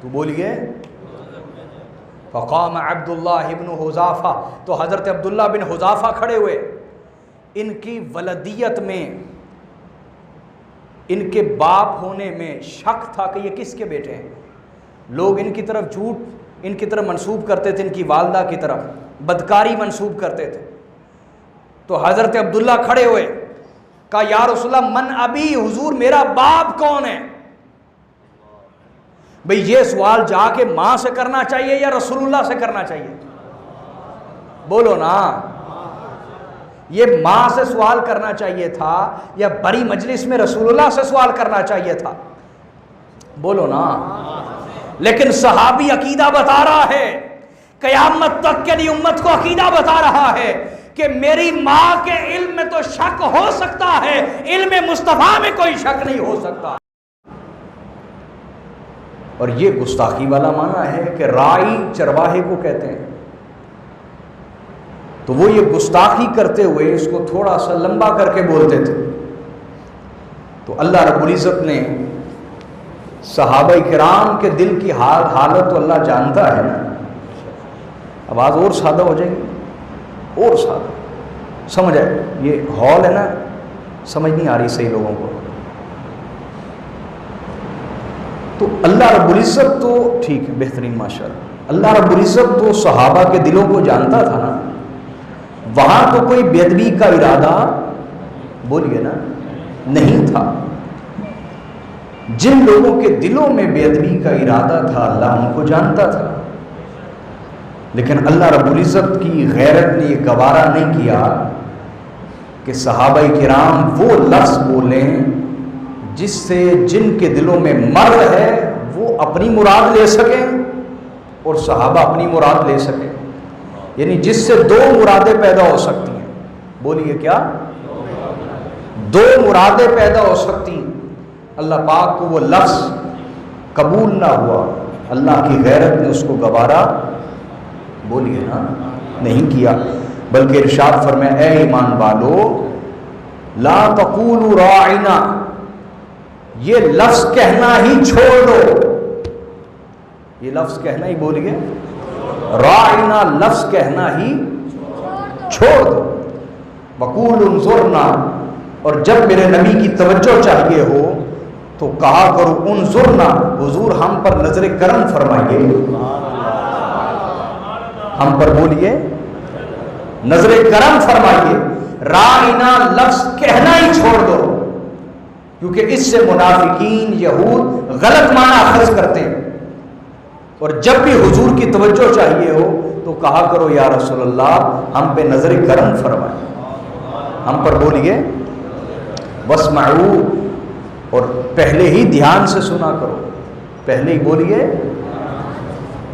تو بولیے فقام عبداللہ ابن حذافہ، تو حضرت عبداللہ بن حذافہ کھڑے ہوئے. ان کی ولدیت میں، ان کے باپ ہونے میں شک تھا کہ یہ کس کے بیٹے ہیں. لوگ ان کی طرف جھوٹ ان کی طرف منسوب کرتے تھے، ان کی والدہ کی طرف بدکاری منسوب کرتے تھے. تو حضرت عبداللہ کھڑے ہوئے، کہا یا رسول اللہ من ابی، حضور میرا باپ کون ہے؟ بھئی یہ سوال جا کے ماں سے کرنا چاہیے یا رسول اللہ سے کرنا چاہیے؟ بولو نا. یہ ماں سے سوال کرنا چاہیے تھا یا بڑی مجلس میں رسول اللہ سے سوال کرنا چاہیے تھا؟ بولو نا. لیکن صحابی عقیدہ بتا رہا ہے، قیامت تک کے لیے امت کو عقیدہ بتا رہا ہے کہ میری ماں کے علم میں تو شک ہو سکتا ہے، علم مصطفیٰ میں کوئی شک نہیں ہو سکتا. اور یہ گستاخی والا معنی ہے کہ رائی چرواہے کو کہتے ہیں. تو وہ یہ گستاخی کرتے ہوئے اس کو تھوڑا سا لمبا کر کے بولتے تھے. تو اللہ رب العزت نے صحابہ کرام کے دل کی حالت تو اللہ جانتا ہے نا. آواز اور سادہ ہو جائے گی، اور سادہ سمجھ آئے. یہ ہال ہے نا، سمجھ نہیں آ رہی صحیح لوگوں کو. تو اللہ رب العزت تو ٹھیک ہے، بہترین ماشاءاللہ. اللہ رب العزت تو صحابہ کے دلوں کو جانتا تھا نا. وہاں تو کوئی بے ادبی کا ارادہ، بولیے نا، نہیں تھا. جن لوگوں کے دلوں میں بے ادبی کا ارادہ تھا اللہ ان کو جانتا تھا. لیکن اللہ رب العزت کی غیرت نے یہ گوارا نہیں کیا کہ صحابہ کرام وہ لفظ بولیں جس سے جن کے دلوں میں مرض ہے وہ اپنی مراد لے سکیں اور صحابہ اپنی مراد لے سکیں. یعنی جس سے دو مرادیں پیدا ہو سکتی ہیں. بولیے کیا؟ دو مرادیں پیدا ہو سکتی ہیں. اللہ پاک کو وہ لفظ قبول نہ ہوا، اللہ کی غیرت نے اس کو گوارا، بولیے نا، نہیں کیا. بلکہ ارشاد فرمایا اے ایمان والو لا تقولوا راعنا، یہ لفظ کہنا ہی چھوڑ دو. یہ لفظ کہنا ہی، بولیے راعنا، لفظ کہنا ہی چھوڑ دو. وقولوا انظرنا، اور جب میرے نبی کی توجہ چاہیے ہو تو کہا کرو انظرنا، حضور ہم پر نظر کرم فرمائیے. ہم پر بولیے نظر کرم فرمائیے. راعنا لفظ کہنا ہی چھوڑ دو، کیونکہ اس سے منافقین یہود غلط معنی اخذ کرتے ہیں. اور جب بھی حضور کی توجہ چاہیے ہو تو کہا کرو یا رسول اللہ ہم پہ نظر کرم فرمائیں. ہم پر بولیے واسمعوا، اور پہلے ہی دھیان سے سنا کرو. پہلے ہی بولیے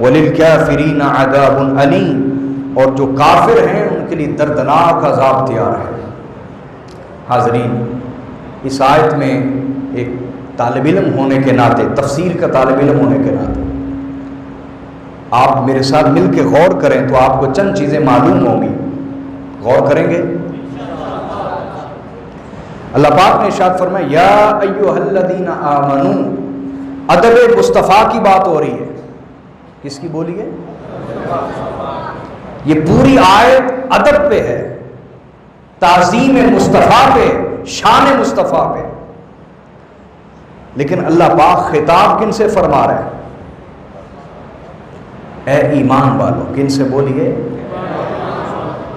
وَلِلْكَافِرِينَ عَذَابٌ أَلِيمٌ، اور جو کافر ہیں ان کے لیے دردناک عذاب تیار ہے. حاضرین، اس آیت میں ایک طالب علم ہونے کے ناطے، تفسیر کا طالب علم ہونے کے ناطے آپ میرے ساتھ مل کے غور کریں تو آپ کو چند چیزیں معلوم ہوں گی. غور کریں گے؟ اللہ پاک نے ارشاد فرمایا یا ایھا الذین آمنوا، ادب مصطفیٰ کی بات ہو رہی ہے. کس کی بولیے؟ یہ پوری آیت ادب پہ ہے، تعظیم مصطفیٰ پہ، شان مصطفیٰ پہ. لیکن اللہ پاک خطاب کن سے فرما رہے ہیں؟ اے ایمان والو. کن سے بولیے؟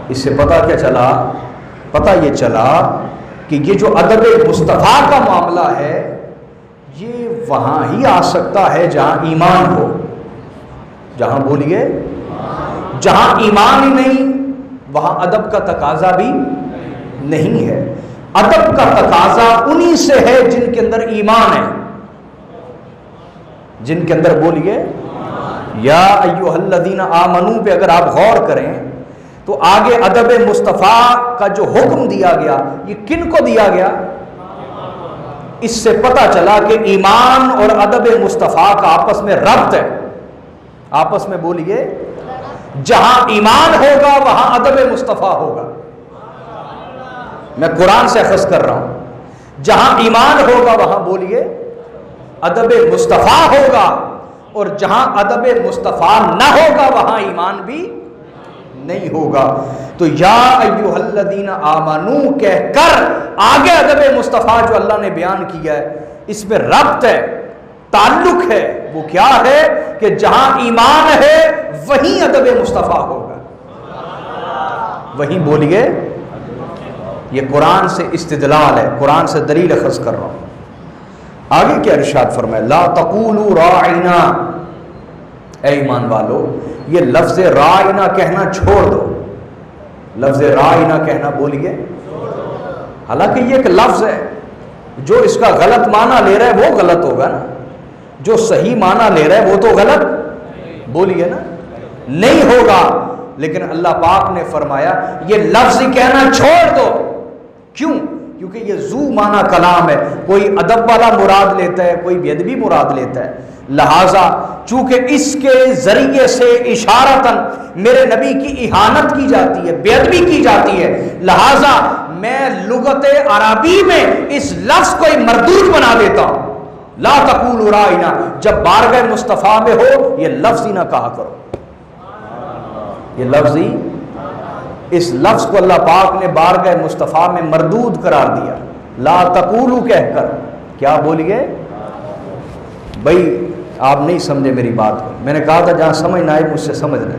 اس سے پتہ کیا چلا؟ پتہ یہ چلا کہ یہ جو ادب مصطفیٰ کا معاملہ ہے یہ وہاں ہی آ سکتا ہے جہاں ایمان ہو. جہاں بولیے، جہاں ایمان ہی نہیں وہاں ادب کا تقاضا بھی نہیں ہے. ادب کا تقاضا انہی سے ہے جن کے اندر ایمان ہے، جن کے اندر بولیے یا ایھا الذین آمنوا پہ اگر آپ غور کریں تو آگے ادب مصطفیٰ کا جو حکم دیا گیا یہ کن کو دیا گیا؟ اس سے پتہ چلا کہ ایمان اور ادب مصطفیٰ کا آپس میں ربط ہے. آپس میں بولیے جہاں ایمان ہوگا وہاں ادب مصطفیٰ ہوگا. میں قرآن سے اخذ کر رہا ہوں. جہاں ایمان ہوگا وہاں بولیے ادب مصطفیٰ ہوگا. اور جہاں ادب مصطفیٰ نہ ہوگا وہاں ایمان بھی نہیں ہوگا. تو یا ایھا الذین آمنو کہہ کر آگے ادب مصطفیٰ جو اللہ نے بیان کیا ہے اس میں ربط ہے، تعلق ہے. وہ کیا ہے کہ جہاں ایمان ہے وہیں ادب مصطفیٰ ہوگا. وہیں بولیے، یہ قرآن سے استدلال ہے، قرآن سے دلیل اخذ کر رہا ہوں. آگے کیا ارشاد فرمائے، لا تقولوا راعنا، اے ایمان والو یہ لفظ راعنا کہنا چھوڑ دو. لفظ راعنا کہنا بولیے، حالانکہ یہ ایک لفظ ہے، جو اس کا غلط معنی لے رہا ہے وہ غلط ہوگا نا، جو صحیح معنی لے رہا ہے وہ تو غلط بولیے نا نہیں ہوگا. لیکن اللہ پاک نے فرمایا یہ لفظ کہنا چھوڑ دو. کیوں؟ کیونکہ یہ ذو معنی کلام ہے، کوئی ادب والا مراد لیتا ہے، کوئی بے ادبی مراد لیتا ہے. لہٰذا چونکہ اس کے ذریعے سے اشارتاً میرے نبی کی اہانت کی جاتی ہے، بے ادبی کی جاتی ہے، لہٰذا میں لغت عربی میں اس لفظ کو مردود بنا دیتا ہوں. لا تقولوا راعنا، جب بارگاہ مصطفیٰ میں ہو یہ لفظ ہی نہ کہا کرو. یہ لفظ ہی، اس لفظ کو اللہ پاک نے بارگاہ مصطفیٰ میں مردود قرار دیا. لا تقولوا کہہ کر کیا بولیے بھائی، آپ نہیں سمجھے میری بات کو. میں نے کہا تھا جہاں سمجھ نہ آئے مجھ سے سمجھ رہے.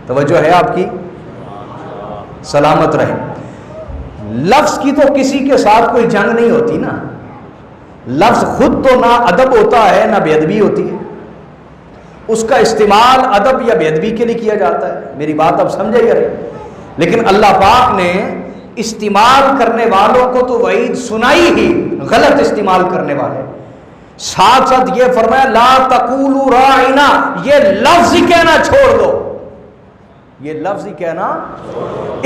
توجہ ہے آپ کی؟ سلامت رہے. لفظ کی تو کسی کے ساتھ کوئی جنگ نہیں ہوتی نا. لفظ خود تو نہ ادب ہوتا ہے نہ بے ادبی ہوتی ہے. اس کا استعمال ادب یا بے ادبی کے لیے کیا جاتا ہے. میری بات اب سمجھے یا نہیں؟ لیکن اللہ پاک نے استعمال کرنے والوں کو تو وعید سنائی ہی، غلط استعمال کرنے والے. ساتھ ساتھ یہ فرمایا لا تقولوا راعنا، یہ لفظ ہی کہنا چھوڑ دو. یہ لفظ ہی کہنا،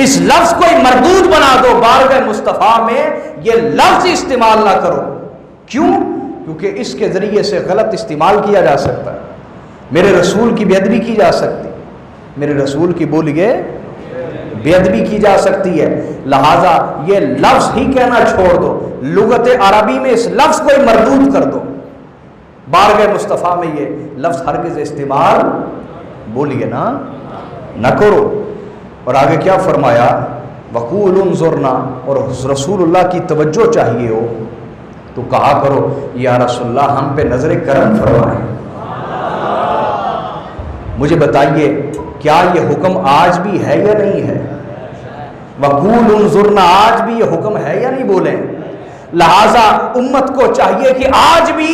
اس لفظ کو ہی مردود بنا دو. بارگاہ مصطفیٰ میں یہ لفظ استعمال نہ کرو. کیوں؟ کیونکہ اس کے ذریعے سے غلط استعمال کیا جا سکتا ہے. میرے رسول کی بے ادبی کی جا سکتی، میرے رسول کی بولیے بے ادبی کی جا سکتی ہے. لہٰذا یہ لفظ ہی کہنا چھوڑ دو. لغت عربی میں اس لفظ کو ہی مردود کر دو. بارگاہ مصطفیٰ میں یہ لفظ ہرگز استعمال بولیے نا نہ کرو. اور آگے کیا فرمایا، وقول انظرنا، اور رسول اللہ کی توجہ چاہیے ہو تو کہا کرو یا رسول اللہ ہم پہ نظر کرم فرمائیں. مجھے بتائیے کیا یہ حکم آج بھی ہے یا نہیں ہے؟ وقول انظرنا آج بھی یہ حکم ہے یا نہیں بولیں؟ لہٰذا امت کو چاہیے کہ آج بھی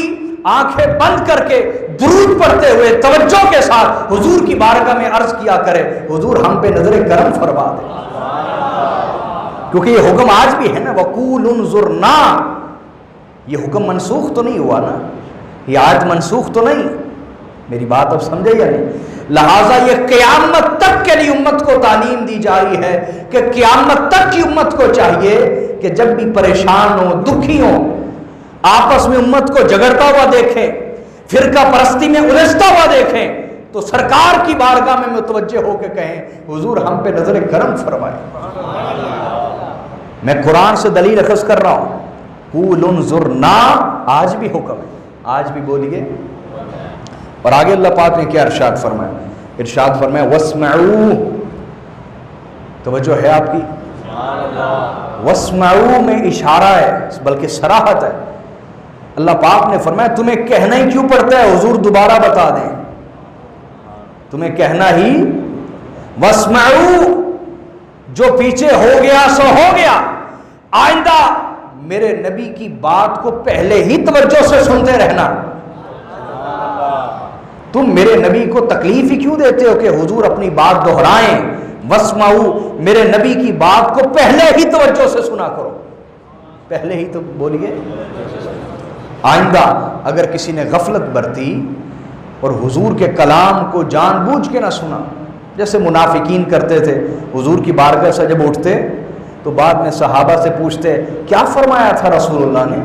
آنکھیں بند کر کے درود پڑھتے ہوئے توجہ کے ساتھ حضور کی بارگاہ میں عرض کیا کرے حضور ہم پہ نظر کرم فرما دے. کیونکہ یہ حکم آج بھی ہے نا، وقول انظرنا. یہ حکم منسوخ تو نہیں ہوا نا، یہ آیت منسوخ تو نہیں. میری بات اب سمجھے یا نہیں؟ لہٰذا یہ قیامت تک کے لیے امت کو تعلیم دی جا رہی ہے کہ قیامت تک کی امت کو چاہیے کہ جب بھی پریشان ہو، دکھی ہو، آپس میں امت کو جگڑتا ہوا دیکھیں، فرقہ پرستی میں الجھتا ہوا دیکھیں، تو سرکار کی بارگاہ میں متوجہ ہو کے کہیں حضور ہم پہ نظر کرم فرمائے. میں قرآن سے دلیل اخذ کر رہا ہوں. قول انظرنا آج بھی حکم ہے، آج بھی بولیے. اور آگے اللہ پاک نے کیا ارشاد فرمایا؟ ارشاد فرمایا واسمعوا. توجہ ہے آپ کی؟ واسمعوا میں اشارہ ہے بلکہ صراحت ہے. اللہ پاک نے فرمایا تمہیں کہنا ہی کیوں پڑتا ہے، حضور دوبارہ بتا دیں، تمہیں کہنا ہی واسمعوا، جو پیچھے ہو گیا سو ہو گیا. آئندہ میرے نبی کی بات کو پہلے ہی توجہ سے سنتے رہنا. تم میرے نبی کو تکلیف ہی کیوں دیتے ہو کہ حضور اپنی بات دہرائیں؟ واسمعوا، میرے نبی کی بات کو پہلے ہی توجہ سے سنا کرو. پہلے ہی تو بولیے. آئندہ اگر کسی نے غفلت برتی اور حضور کے کلام کو جان بوجھ کے نہ سنا، جیسے منافقین کرتے تھے، حضور کی بارگاہ سے جب اٹھتے تو بعد میں صحابہ سے پوچھتے کیا فرمایا تھا رسول اللہ نے.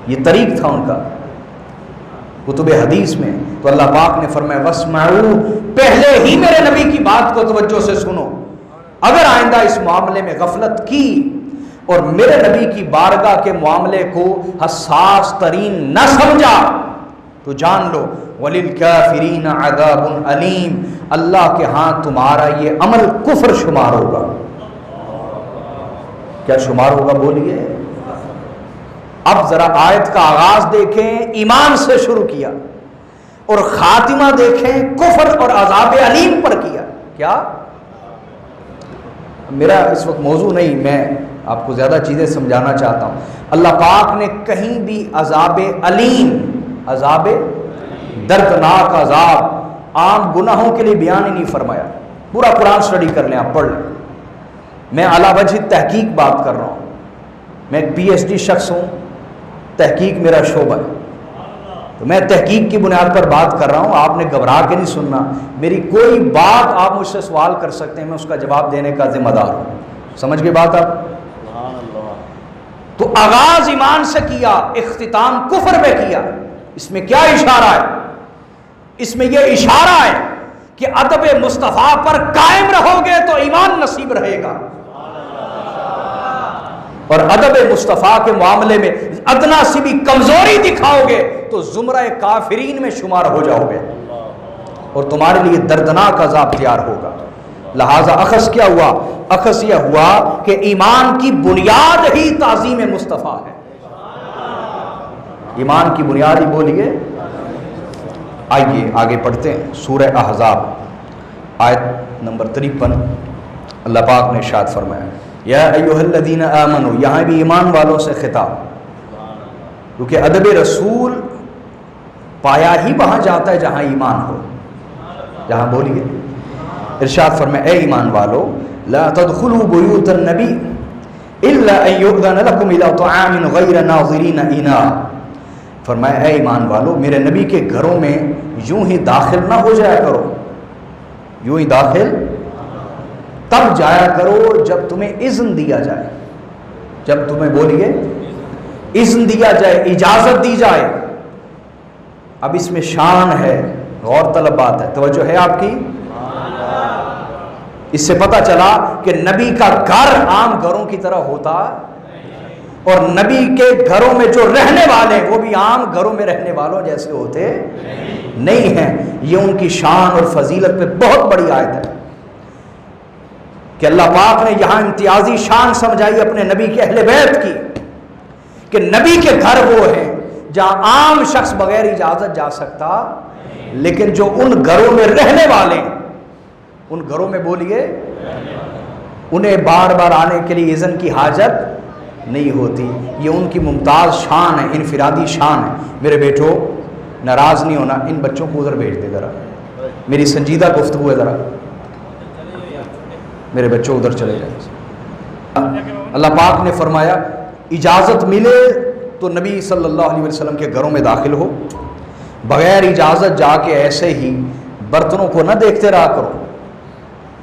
یہ طریق تھا ان کا کتب حدیث میں. تو اللہ پاک نے فرمایا واسمعوا، پہلے ہی میرے نبی کی بات کو توجہ سے سنو. اگر آئندہ اس معاملے میں غفلت کی اور میرے نبی کی بارگاہ کے معاملے کو حساس ترین نہ سمجھا تو جان لو وَلِلْكَافِرِينَ عَذَابٌ علیم، اللہ کے ہاں تمہارا یہ عمل کفر شمار ہوگا۔ کیا شمار ہوگا بولیے؟ اب ذرا آیت کا آغاز دیکھیں، ایمان سے شروع کیا، اور خاتمہ دیکھیں کفر اور عذاب علیم پر کیا۔ کیا؟ میرا اس وقت موضوع نہیں، میں آپ کو زیادہ چیزیں سمجھانا چاہتا ہوں۔ اللہ پاک نے کہیں بھی عذاب علیم، عذاب دردناک عذاب عام گناہوں کے لیے بیان ہی نہیں فرمایا۔ پورا قرآن سٹڈی کر لیں، آپ پڑھ لیں۔ میں علی وجہ تحقیق بات کر رہا ہوں، میں ایک پی ایچ ڈی شخص ہوں، تحقیق میرا شعبہ ہے، تو میں تحقیق کی بنیاد پر بات کر رہا ہوں۔ آپ نے گھبرا کے نہیں سننا، میری کوئی بات آپ مجھ سے سوال کر سکتے ہیں، میں اس کا جواب دینے کا ذمہ دار ہوں۔ سمجھ گئے بات آپ؟ تو آغاز ایمان سے کیا، اختتام کفر میں کیا۔ اس میں کیا اشارہ ہے؟ اس میں یہ اشارہ ہے کہ ادب مصطفیٰ پر قائم رہو گے تو ایمان نصیب رہے گا، اور ادب مصطفیٰ کے معاملے میں ادنا سی بھی کمزوری دکھاؤ گے تو زمرہ کافرین میں شمار ہو جاؤ گے، اور تمہارے لیے دردناک عذاب تیار ہوگا۔ لہذا اخذ کیا ہوا؟ اخذ یہ ہوا کہ ایمان کی بنیاد ہی تعظیم مصطفیٰ ہے۔ ایمان کی بنیاد ہی بولیے۔ آئیے آگے پڑھتے ہیں، سورہ احزاب آیت نمبر 53، اللہ پاک نے ارشاد فرمایا یا ایھا الذین آمنوا، یہاں بھی ایمان والوں سے خطاب، کیونکہ ادب رسول پایا ہی وہاں جاتا ہے جہاں ایمان ہو۔ جہاں بولیے، ارشاد فرمایا اے ایمان والو لا تدخلوا بیوت النبی الا ان یؤذن لکم الی طعام غیر ناظرین اناء، فرمایا اے ایمان والو میرے نبی کے گھروں میں یوں ہی داخل نہ ہو جایا کرو، یوں ہی داخل تب جایا کرو جب تمہیں اذن دیا جائے، جب تمہیں بولیے اذن دیا جائے، اجازت دی جائے۔ اب اس میں شان ہے، غور طلب بات ہے، توجہ ہے آپ کی؟ اس سے پتہ چلا کہ نبی کا گھر عام گھروں کی طرح ہوتا، اور نبی کے گھروں میں جو رہنے والے وہ بھی عام گھروں میں رہنے والوں جیسے ہوتے نہیں ہیں۔ یہ ان کی شان اور فضیلت پہ بہت بڑی آیت ہے کہ اللہ پاک نے یہاں امتیازی شان سمجھائی اپنے نبی کے اہل بیت کی، کہ نبی کے گھر وہ ہیں جہاں عام شخص بغیر اجازت جا سکتا، لیکن جو ان گھروں میں رہنے والے، ان گھروں میں بولیے انہیں بار بار آنے کے لیے اذن کی حاجت نہیں ہوتی۔ یہ ان کی ممتاز شان ہے، انفرادی شان ہے۔ میرے بیٹو ناراض نہیں ہونا، ان بچوں کو ادھر بھیج دے ذرا، میری سنجیدہ گفتگو ہے، ذرا میرے بچوں ادھر چلے جائیں۔ اللہ پاک نے فرمایا اجازت ملے تو نبی صلی اللہ علیہ وسلم کے گھروں میں داخل ہو، بغیر اجازت جا کے ایسے ہی برتنوں کو نہ دیکھتے رہا کرو،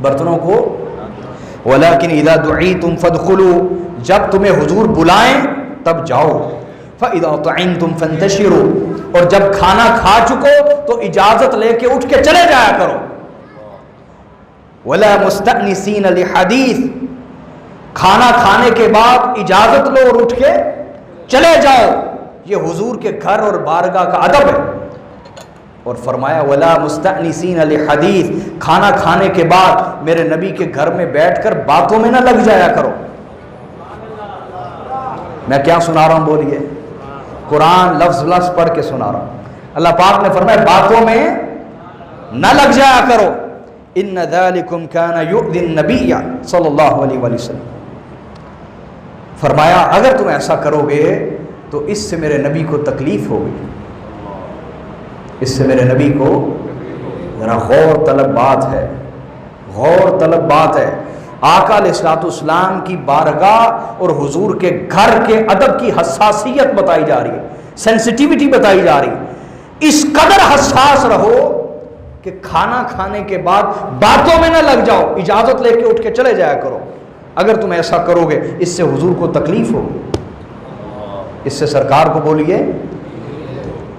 برتنوں کو۔ ولیکن اذا دعیتم فادخلوا، جب تمہیں حضور بلائیں تب جاؤ۔ فاذا طعمتم فانتشروا، اور جب کھانا کھا چکو تو اجازت لے کے اٹھ کے چلے جایا کرو۔ ولا مستأنسین لحدیث، کھانا کھانے کے بعد اجازت لو اور اٹھ کے چلے جاؤ۔ یہ حضور کے گھر اور بارگاہ کا ادب ہے۔ اور فرمایا ولا مستأنسین لحدیث، کھانا کھانے کے بعد میرے نبی کے گھر میں بیٹھ کر باتوں میں نہ لگ جایا کرو۔ میں کیا سنا رہا ہوں بولیے؟ قرآن لفظ لفظ پڑھ کے سنا رہا ہوں۔ اللہ پاک نے فرمایا باتوں میں نہ لگ جایا کرو۔ ان ذالکم کان یؤذی النبی صلی اللہ علیہ وسلم، فرمایا اگر تم ایسا کرو گے تو اس سے میرے نبی کو تکلیف ہوگی، اس سے میرے نبی کو، ذرا غور طلب بات ہے، غور طلب بات ہے۔ آقا علیہ الصلوۃ والسلام کی بارگاہ اور حضور کے گھر کے ادب کی حساسیت بتائی جا رہی ہے، سینسٹیوٹی بتائی جا رہی ہے۔ اس قدر حساس رہو کہ کھانا کھانے کے بعد باتوں میں نہ لگ جاؤ، اجازت لے کے اٹھ کے چلے جایا کرو۔ اگر تم ایسا کرو گے اس سے حضور کو تکلیف ہوگی، اس سے سرکار کو بولیے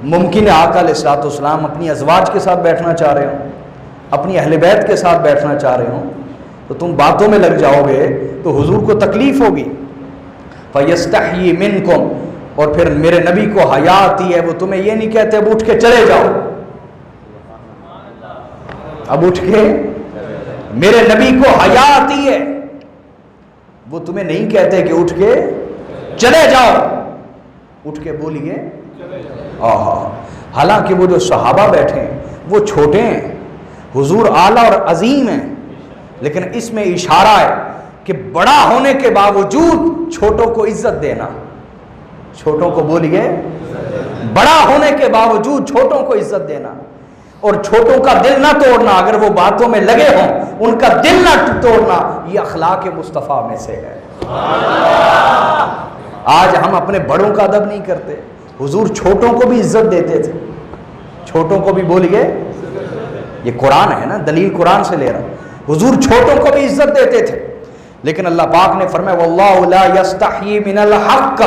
ممکن ہے آقا علیہ الصلوۃ والسلام اپنی ازواج کے ساتھ بیٹھنا چاہ رہے ہوں، اپنی اہل بیت کے ساتھ بیٹھنا چاہ رہے ہوں، تو تم باتوں میں لگ جاؤ گے تو حضور کو تکلیف ہوگی۔ فَيَسْتَحْيِي مِنْكُمْ، اور پھر میرے نبی کو حیا آتی ہے، وہ تمہیں یہ نہیں کہتے اب اٹھ کے چلے جاؤ، اب اٹھ کے، میرے نبی کو حیا آتی ہے، وہ تمہیں نہیں کہتے کہ اٹھ کے چلے جاؤ، اٹھ کے بولیے آہا۔ حالانکہ وہ جو صحابہ بیٹھے ہیں وہ چھوٹے ہیں، حضور اعلیٰ اور عظیم ہیں، لیکن اس میں اشارہ ہے کہ بڑا ہونے کے باوجود چھوٹوں کو عزت دینا، چھوٹوں کو بولیے، بڑا ہونے کے باوجود چھوٹوں کو عزت دینا، اور چھوٹوں کا دل نہ توڑنا، اگر وہ باتوں میں لگے ہوں ان کا دل نہ توڑنا، یہ اخلاق مصطفیٰ میں سے ہے۔ آج ہم اپنے بڑوں کا ادب نہیں کرتے، حضور چھوٹوں کو بھی عزت دیتے تھے، چھوٹوں کو بھی بولیے، یہ قرآن ہے نا، دلیل قرآن سے لے رہا، حضور چھوٹوں کو بھی عزت دیتے تھے، لیکن اللہ پاک نے فرمایا واللہ لا یستحیی من الحق،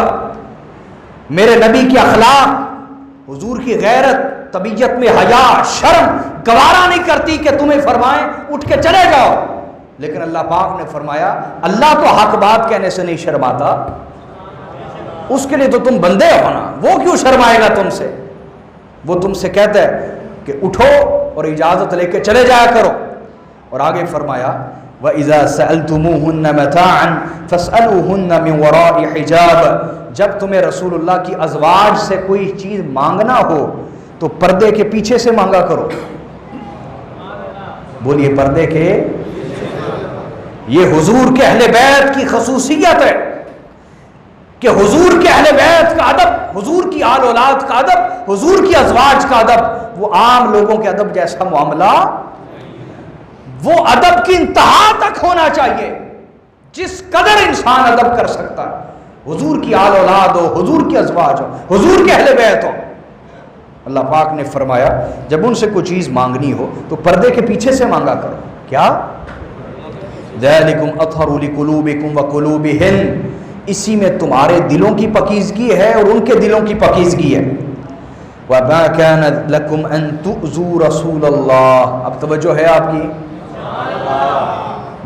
میرے نبی کی اخلاق، حضور کی غیرت، طبیعت میں حیا، شرم گوارا نہیں کرتی کہ تمہیں فرمائیں اٹھ کے چلے جاؤ، لیکن اللہ پاک نے فرمایا اللہ تو حق بات کہنے سے نہیں شرماتا، اس کے لیے تو تم بندے ہو نا، وہ کیوں شرمائے گا تم سے، وہ تم سے کہتا ہے کہ اٹھو اور اجازت لے کے چلے جایا کرو، اور آگے فرمایا وَإِذَا سَأَلْتُمُوهُنَّ مَتَاعًا فَاسْأَلُوهُنَّ مِنْ وَرَاءِ حِجَابٍ، جب تمہیں رسول اللہ کی ازواج سے کوئی چیز مانگنا ہو تو پردے کے پیچھے سے مانگا کرو، بولیے پردے کے، یہ حضور کے اہل بیت کی خصوصیت ہے کہ حضور کے اہل بیت کا ادب، حضور کی آل اولاد کا ادب، حضور کی ازواج کا ادب، وہ عام لوگوں کے ادب جیسا معاملہ، وہ ادب کی انتہا تک ہونا چاہیے جس قدر انسان ادب کر سکتا ہے، حضور کی آل اولاد ہو، حضور کی ازواج ہو، حضور کے اہل بیت ہو۔ اللہ پاک نے فرمایا جب ان سے کوئی چیز مانگنی ہو تو پردے کے پیچھے سے مانگا کرو، کیا ذَلِكُمْ أَطْهَرُ لِقُلُوبِكُمْ وَقُلُوبِهِنْ، اسی میں تمہارے دلوں کی پاکیزگی ہے اور ان کے دلوں کی پاکیزگی ہے۔ وَمَا كَانَ لَكُمْ أَن تُؤْذُوا رَسُولَ اللَّهِ، اب توجہ ہے آپ کی،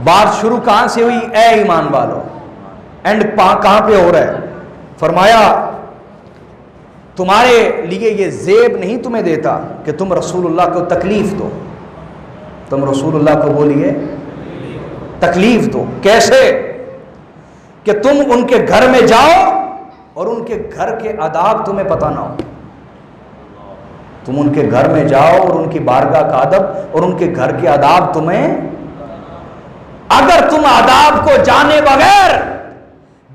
بات شروع کہاں سے ہوئی؟ اے ایمان والو، اینڈ کہاں پہ ہو رہا ہے؟ فرمایا تمہارے لیے یہ زیب نہیں تمہیں دیتا کہ تم رسول اللہ کو تکلیف دو، تم رسول اللہ کو بولیے تکلیف دو، کیسے؟ کہ تم ان کے گھر میں جاؤ اور ان کے گھر کے آداب تمہیں پتہ نہ ہو، تم ان کے گھر میں جاؤ اور ان کی بارگاہ کا ادب اور ان کے گھر کے آداب تمہیں، اگر تم آداب کو جانے بغیر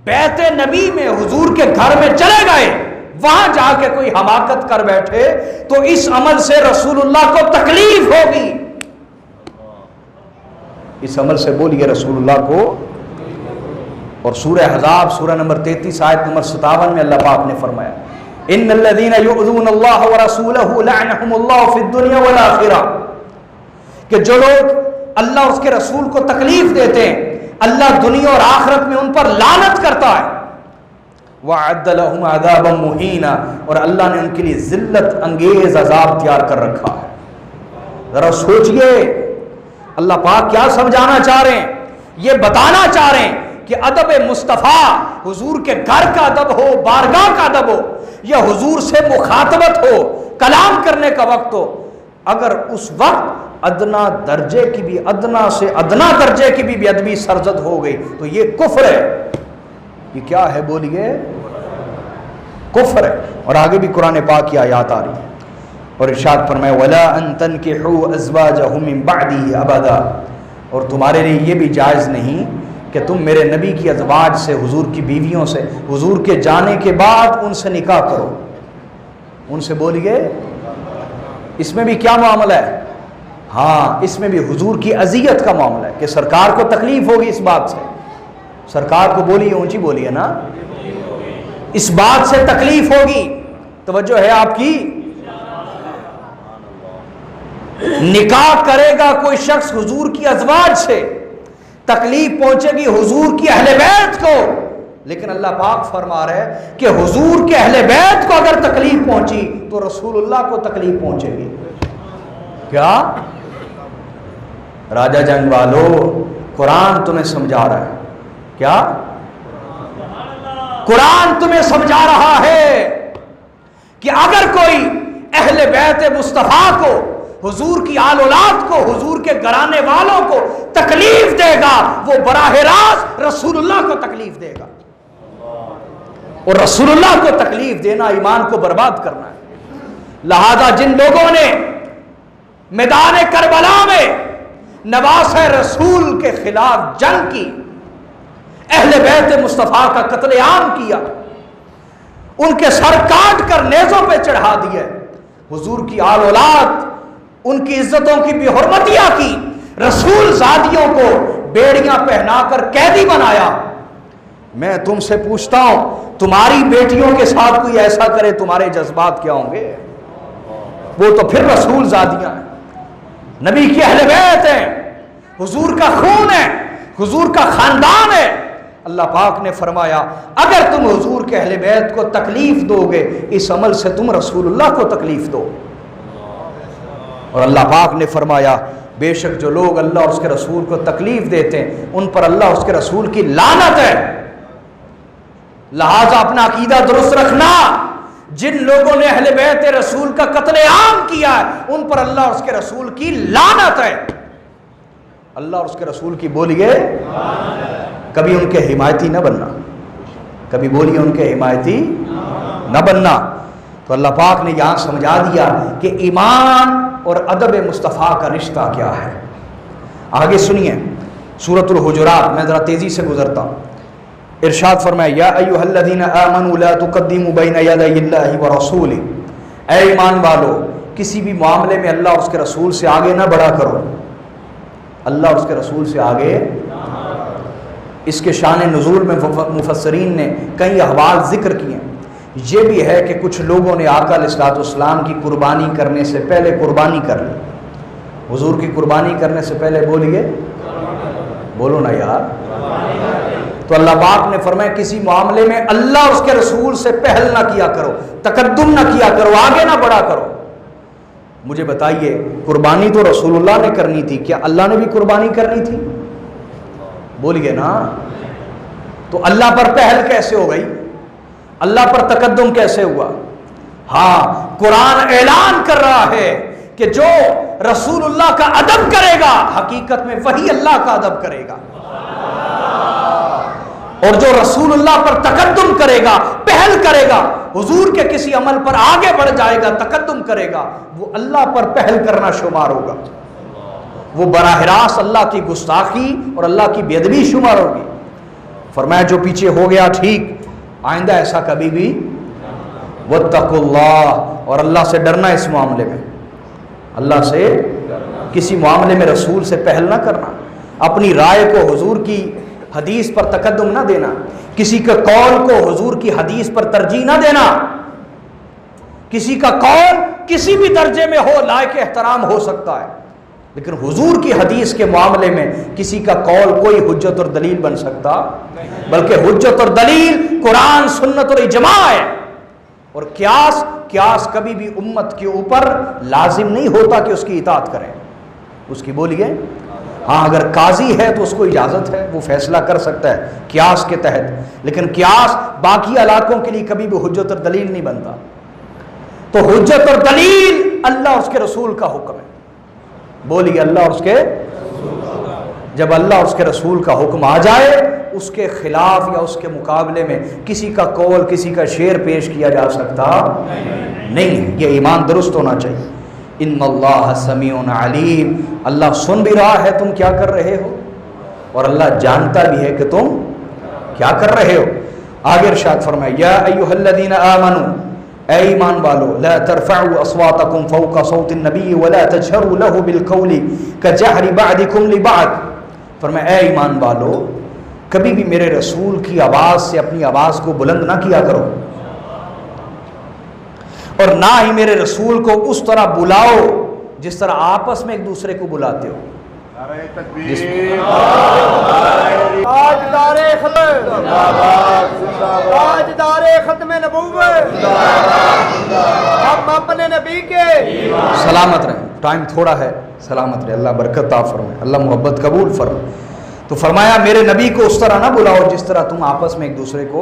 بیت نبی میں حضور کے گھر میں چلے گئے، وہاں جا کے کوئی حماقت کر بیٹھے تو اس عمل سے رسول اللہ کو تکلیف ہوگی، اس عمل سے بولیے رسول اللہ کو۔ اور سورہ احزاب سورہ نمبر 33 آیت نمبر 57 میں اللہ پاک نے فرمایا ان الذين يؤذون الله ورسوله لعنهم الله في الدنيا والآخرة، کہ جو لوگ اللہ اس کے رسول کو تکلیف دیتے ہیں اللہ دنیا اور آخرت میں ان پر لعنت کرتا ہے، وَأَعَدَّ لَهُمْ عَذَابًا مُهِينًا، اور اللہ نے ان کے لیے ذلت انگیز عذاب تیار کر رکھا ہے۔ ذرا سوچئے اللہ پاک کیا سمجھانا چاہ رہے ہیں، یہ بتانا چاہ رہے ہیں کہ ادب مصطفیٰ حضور کے گھر کا ادب ہو، بارگاہ کا ادب ہو، یا حضور سے مخاطبت ہو، کلام کرنے کا وقت ہو، اگر اس وقت ادنا درجے کی بھی، ادنا سے ادنا درجے کی بھی بے ادبی سرزد ہو گئی تو یہ کفر ہے، یہ کیا ہے بولیے، کفر ہے۔ اور آگے بھی قرآن پاک کی آیات آ رہی ہے اور ارشاد فرمائے وَلَا أَن تَنْكِحُوا أَزْوَاجَهُ مِن بَعْدِهِ أَبَدًا، اور تمہارے لیے یہ بھی جائز نہیں کہ تم میرے نبی کی ازواج سے، حضور کی بیویوں سے، حضور کے جانے کے بعد ان سے نکاح کرو، ان سے بولیے، اس میں بھی کیا معاملہ ہے؟ ہاں اس میں بھی حضور کی اذیت کا معاملہ ہے کہ سرکار کو تکلیف ہوگی اس بات سے، سرکار کو بولیے، اونچی بولیے نا، اس بات سے تکلیف ہوگی، توجہ ہے آپ کی، نکاح کرے گا کوئی شخص حضور کی ازواج سے، تکلیف پہنچے گی حضور کی اہل بیت کو، لیکن اللہ پاک فرما رہے ہیں کہ حضور کے اہل بیت کو اگر تکلیف پہنچی تو رسول اللہ کو تکلیف پہنچے گی۔ کیا راجہ جنگ والو، قرآن تمہیں سمجھا رہا ہے، کیا قرآن تمہیں سمجھا رہا ہے کہ اگر کوئی اہل بیت مصطفیٰ کو، حضور کی آل اولاد کو، حضور کے گھرانے والوں کو تکلیف دے گا، وہ براہ راست رسول اللہ کو تکلیف دے گا، اور رسول اللہ کو تکلیف دینا ایمان کو برباد کرنا ہے۔ لہذا جن لوگوں نے میدان کربلا میں نواسہ رسول کے خلاف جنگ کی، اہل بیت مصطفیٰ کا قتل عام کیا، ان کے سر کاٹ کر نیزوں پہ چڑھا دیے، حضور کی آل اولاد ان کی عزتوں کی بھی حرمتیاں کی، رسول زادیوں کو بیڑیاں پہنا کر قیدی بنایا، میں تم سے پوچھتا ہوں تمہاری بیٹیوں کے ساتھ کوئی ایسا کرے تمہارے جذبات کیا ہوں گے؟ وہ تو پھر رسول زادیاں ہیں، نبی کی اہل بیت ہیں، حضور کا خون ہے، حضور کا خاندان ہے۔ اللہ پاک نے فرمایا اگر تم حضور کے اہل بیت کو تکلیف دو گے، اس عمل سے تم رسول اللہ کو تکلیف دو۔ اور اللہ پاک نے فرمایا بے شک جو لوگ اللہ اور اس کے رسول کو تکلیف دیتے ہیں ان پر اللہ اور اس کے رسول کی لعنت ہے۔ لہذا اپنا عقیدہ درست رکھنا، جن لوگوں نے اہل بیت رسول کا قتل عام کیا ہے ان پر اللہ اور اس کے رسول کی لعنت ہے۔ اللہ اور اس کے رسول کی بولیے کبھی ان کے حمایتی نہ بننا، کبھی بولیے ان کے حمایتی نہ بننا۔ تو اللہ پاک نے یہاں سمجھا دیا کہ ایمان اور ادب مصطفیٰ کا رشتہ کیا ہے۔ آگے سنیے سورۃ الحجرات، میں ذرا تیزی سے گزرتا ہوں۔ ارشاد فرمایا یا ایھا الذین آمنوا لا تقدموا بین یدی اللہ ورسولہ، اے ایمان والو کسی بھی معاملے میں اللہ اور اس کے رسول سے آگے نہ بڑھا کرو، اللہ اور اس کے رسول سے آگے۔ اس کے شان نزول میں مفسرین نے کئی احوال ذکر کیے ہیں۔ یہ بھی ہے کہ کچھ لوگوں نے آقا علیہ الصلوۃ والسلام کی قربانی کرنے سے پہلے قربانی کر لی، حضور کی قربانی کرنے سے پہلے بولیے، بولو نا یار۔ تو اللہ پاک نے فرمایا کسی معاملے میں اللہ اور اس کے رسول سے پہل نہ کیا کرو، تقدم نہ کیا کرو، آگے نہ بڑھا کرو۔ مجھے بتائیے قربانی تو رسول اللہ نے کرنی تھی، کیا اللہ نے بھی قربانی کرنی تھی؟ بولیے نا۔ تو اللہ پر پہل کیسے ہو گئی؟ اللہ پر تقدم کیسے ہوا؟ ہاں قرآن اعلان کر رہا ہے کہ جو رسول اللہ کا ادب کرے گا حقیقت میں وہی اللہ کا ادب کرے گا، اور جو رسول اللہ پر تقدم کرے گا، پہل کرے گا، حضور کے کسی عمل پر آگے بڑھ جائے گا، تقدم کرے گا، وہ اللہ پر پہل کرنا شمار ہوگا، وہ براہ راست اللہ کی گستاخی اور اللہ کی بے ادبی شمار ہوگی۔ فرمایا جو پیچھے ہو گیا ٹھیک، آئندہ ایسا کبھی بھی، واتقوا اللہ، اور اللہ سے ڈرنا اس معاملے میں، اللہ سے کسی معاملے میں رسول سے پہل نہ کرنا، اپنی رائے کو حضور کی حدیث پر تقدم نہ دینا، کسی کے قول کو حضور کی حدیث پر ترجیح نہ دینا۔ کسی کا قول کسی بھی درجے میں ہو لائق احترام ہو سکتا ہے، لیکن حضور کی حدیث کے معاملے میں کسی کا قول کوئی حجت اور دلیل بن سکتا، بلکہ حجت اور دلیل قرآن سنت اور اجماع ہے۔ اور قیاس کبھی بھی امت کے اوپر لازم نہیں ہوتا کہ اس کی اطاعت کریں، اس کی بولیے ہاں اگر قاضی ہے تو اس کو اجازت ہے، وہ فیصلہ کر سکتا ہے قیاس کے تحت، لیکن قیاس باقی علاقوں کے لیے کبھی بھی حجت اور دلیل نہیں بنتا۔ تو حجت اور دلیل اللہ اور اس کے رسول کا حکم ہے، بولیے اللہ اور اس کے، جب اللہ اور اس کے رسول کا حکم آ جائے اس کے خلاف یا اس کے مقابلے میں کسی کا قول کسی کا شعر پیش کیا جا سکتا نہیں ہے۔ یہ ایمان درست ہونا چاہیے۔ ان اللہ سمیع علیم، اللہ سن بھی رہا ہے تم کیا کر رہے ہو، اور اللہ جانتا بھی ہے کہ تم کیا کر رہے ہو۔ آگے ارشاد فرمایا یا ایھا الذین آمنوا، اے ایمان والو، لا ترفعوا اصواتکم فوق صوت النبی ولا تجہروا له بالقول کجہر بعضکم لبعض، فرمایا اے ایمان والو کبھی بھی میرے رسول کی آواز سے اپنی آواز کو بلند نہ کیا کرو، اور نہ ہی میرے رسول کو اس طرح بلاؤ جس طرح آپس میں ایک دوسرے کو بلاتے ہو۔ ختم نبوت، ہم اپنے نبی کے سلامت رہیں، ٹائم تھوڑا ہے، سلامت رہے، اللہ برکت عطا فرمائے، اللہ محبت قبول فرمائے۔ تو فرمایا میرے نبی کو اس طرح نہ بلاؤ جس طرح تم آپس میں ایک دوسرے کو،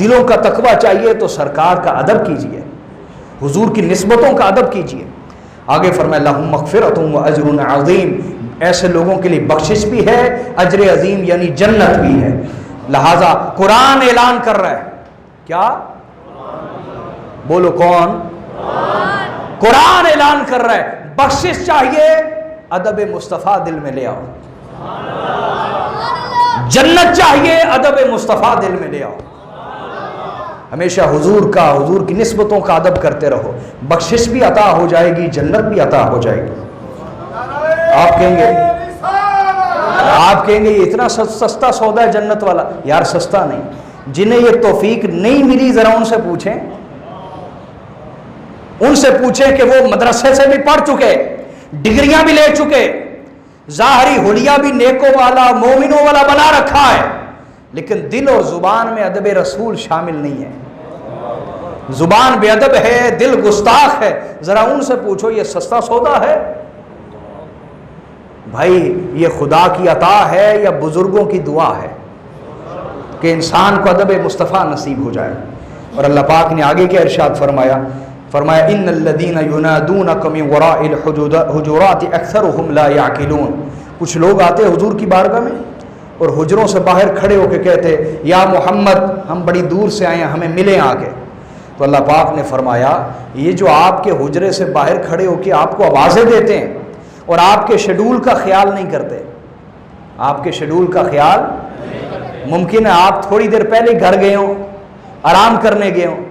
دلوں کا تقویٰ چاہیے تو سرکار کا ادب کیجیے، حضور کی نسبتوں کا ادب کیجیے۔ آگے فرمایا لہم مغفرۃ و اجر عظیم، ایسے لوگوں کے لیے بخشش بھی ہے، اجر عظیم یعنی جنت بھی ہے۔ لہٰذا قرآن اعلان کر رہا ہے، کیا بولو کون؟ قرآن اعلان کر رہا ہے بخشش چاہیے، ادب مصطفیٰ دل میں لے آؤ، جنت چاہیے، ادب مصطفیٰ دل میں لے آؤ۔ ہمیشہ حضور کا، حضور کی نسبتوں کا ادب کرتے رہو، بخشش بھی عطا ہو جائے گی، جنت بھی عطا ہو جائے گی۔ آپ کہیں گے یہ اتنا سستا سودا ہے جنت والا، یار سستا نہیں، جنہیں یہ توفیق نہیں ملی ذرا ان سے پوچھیں، ان سے پوچھیں کہ وہ مدرسے سے بھی پڑھ چکے، ڈگریاں بھی لے چکے، ظاہری حلیہ بھی نیکوں والا مومنوں والا بنا رکھا ہے، لیکن دل اور زبان میں ادب رسول شامل نہیں ہے، زبان بے ادب ہے، دل گستاخ ہے، ذرا ان سے پوچھو یہ سستا سودا ہے؟ بھائی یہ خدا کی عطا ہے یا بزرگوں کی دعا ہے کہ انسان کو ادب مصطفیٰ نصیب ہو جائے؟ اور اللہ پاک نے آگے کیا ارشاد فرمایا ان الذین ینادونک من وراء الحجرات اکثرهم لا یعقلون، کچھ لوگ آتے حضور کی بارگاہ میں اور حجروں سے باہر کھڑے ہو کے کہتے یا محمد ہم بڑی دور سے آئے ہیں، ہمیں ملیں آ کے۔ تو اللہ پاک نے فرمایا یہ جو آپ کے حجرے سے باہر کھڑے ہو کے آپ کو آوازیں دیتے ہیں اور آپ کے شیڈول کا خیال نہیں کرتے، آپ کے شیڈول کا خیال، ممکن ہے آپ تھوڑی دیر پہلے گھر گئے ہوں، آرام کرنے گئے ہوں،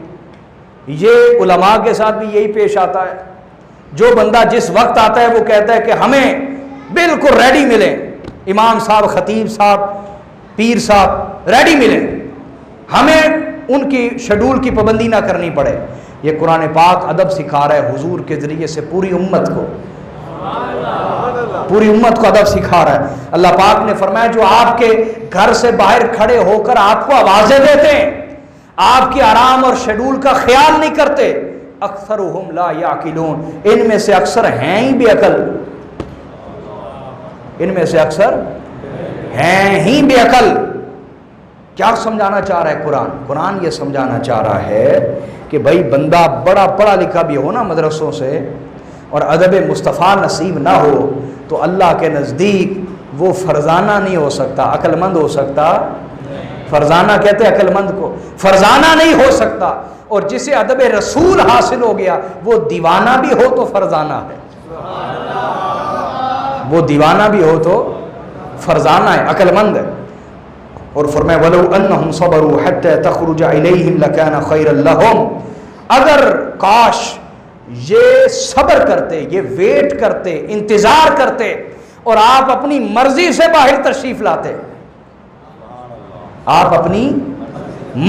یہ علماء کے ساتھ بھی یہی پیش آتا ہے، جو بندہ جس وقت آتا ہے وہ کہتا ہے کہ ہمیں بالکل ریڈی ملیں، امام صاحب، خطیب صاحب، پیر صاحب ریڈی ملیں، ہمیں ان کی شیڈول کی پابندی نہ کرنی پڑے۔ یہ قرآن پاک ادب سکھا رہا ہے حضور کے ذریعے سے پوری امت کو، پوری امت کو ادب سکھا رہا ہے۔ اللہ پاک نے فرمایا جو آپ کے گھر سے باہر کھڑے ہو کر آپ کو آوازیں دیتے ہیں، آپ کے آرام اور شیڈول کا خیال نہیں کرتے، اکثرهم لا یعقلون، ان میں سے اکثر ہیں ہی بے عقل، ان میں سے اکثر ہیں ہی بے عقل۔ کیا سمجھانا چاہ رہا ہے قرآن؟ قرآن یہ سمجھانا چاہ رہا ہے کہ بھائی بندہ بڑا پڑھا لکھا بھی ہو نا مدرسوں سے اور ادب مصطفیٰ نصیب نہ ہو تو اللہ کے نزدیک وہ فرزانہ نہیں ہو سکتا، عقل مند ہو سکتا، فرزانہ کہتے ہیں عقل مند کو، فرزانہ نہیں ہو سکتا۔ اور جسے ادب رسول حاصل ہو گیا وہ دیوانہ بھی ہو تو فرزانہ ہے، وہ دیوانہ بھی ہو تو فرزانہ ہے، عقل مند ہے۔ اور فرمایا وَلَوْ أَنَّهُمْ صَبَرُوا حَتَّى تَخْرُجَ إِلَيْهِمْ لَكَانَ خَيْرًا لَهُمْ، اگر کاش یہ صبر کرتے، یہ ویٹ کرتے، انتظار کرتے اور آپ اپنی مرضی سے باہر تشریف لاتے، آپ اپنی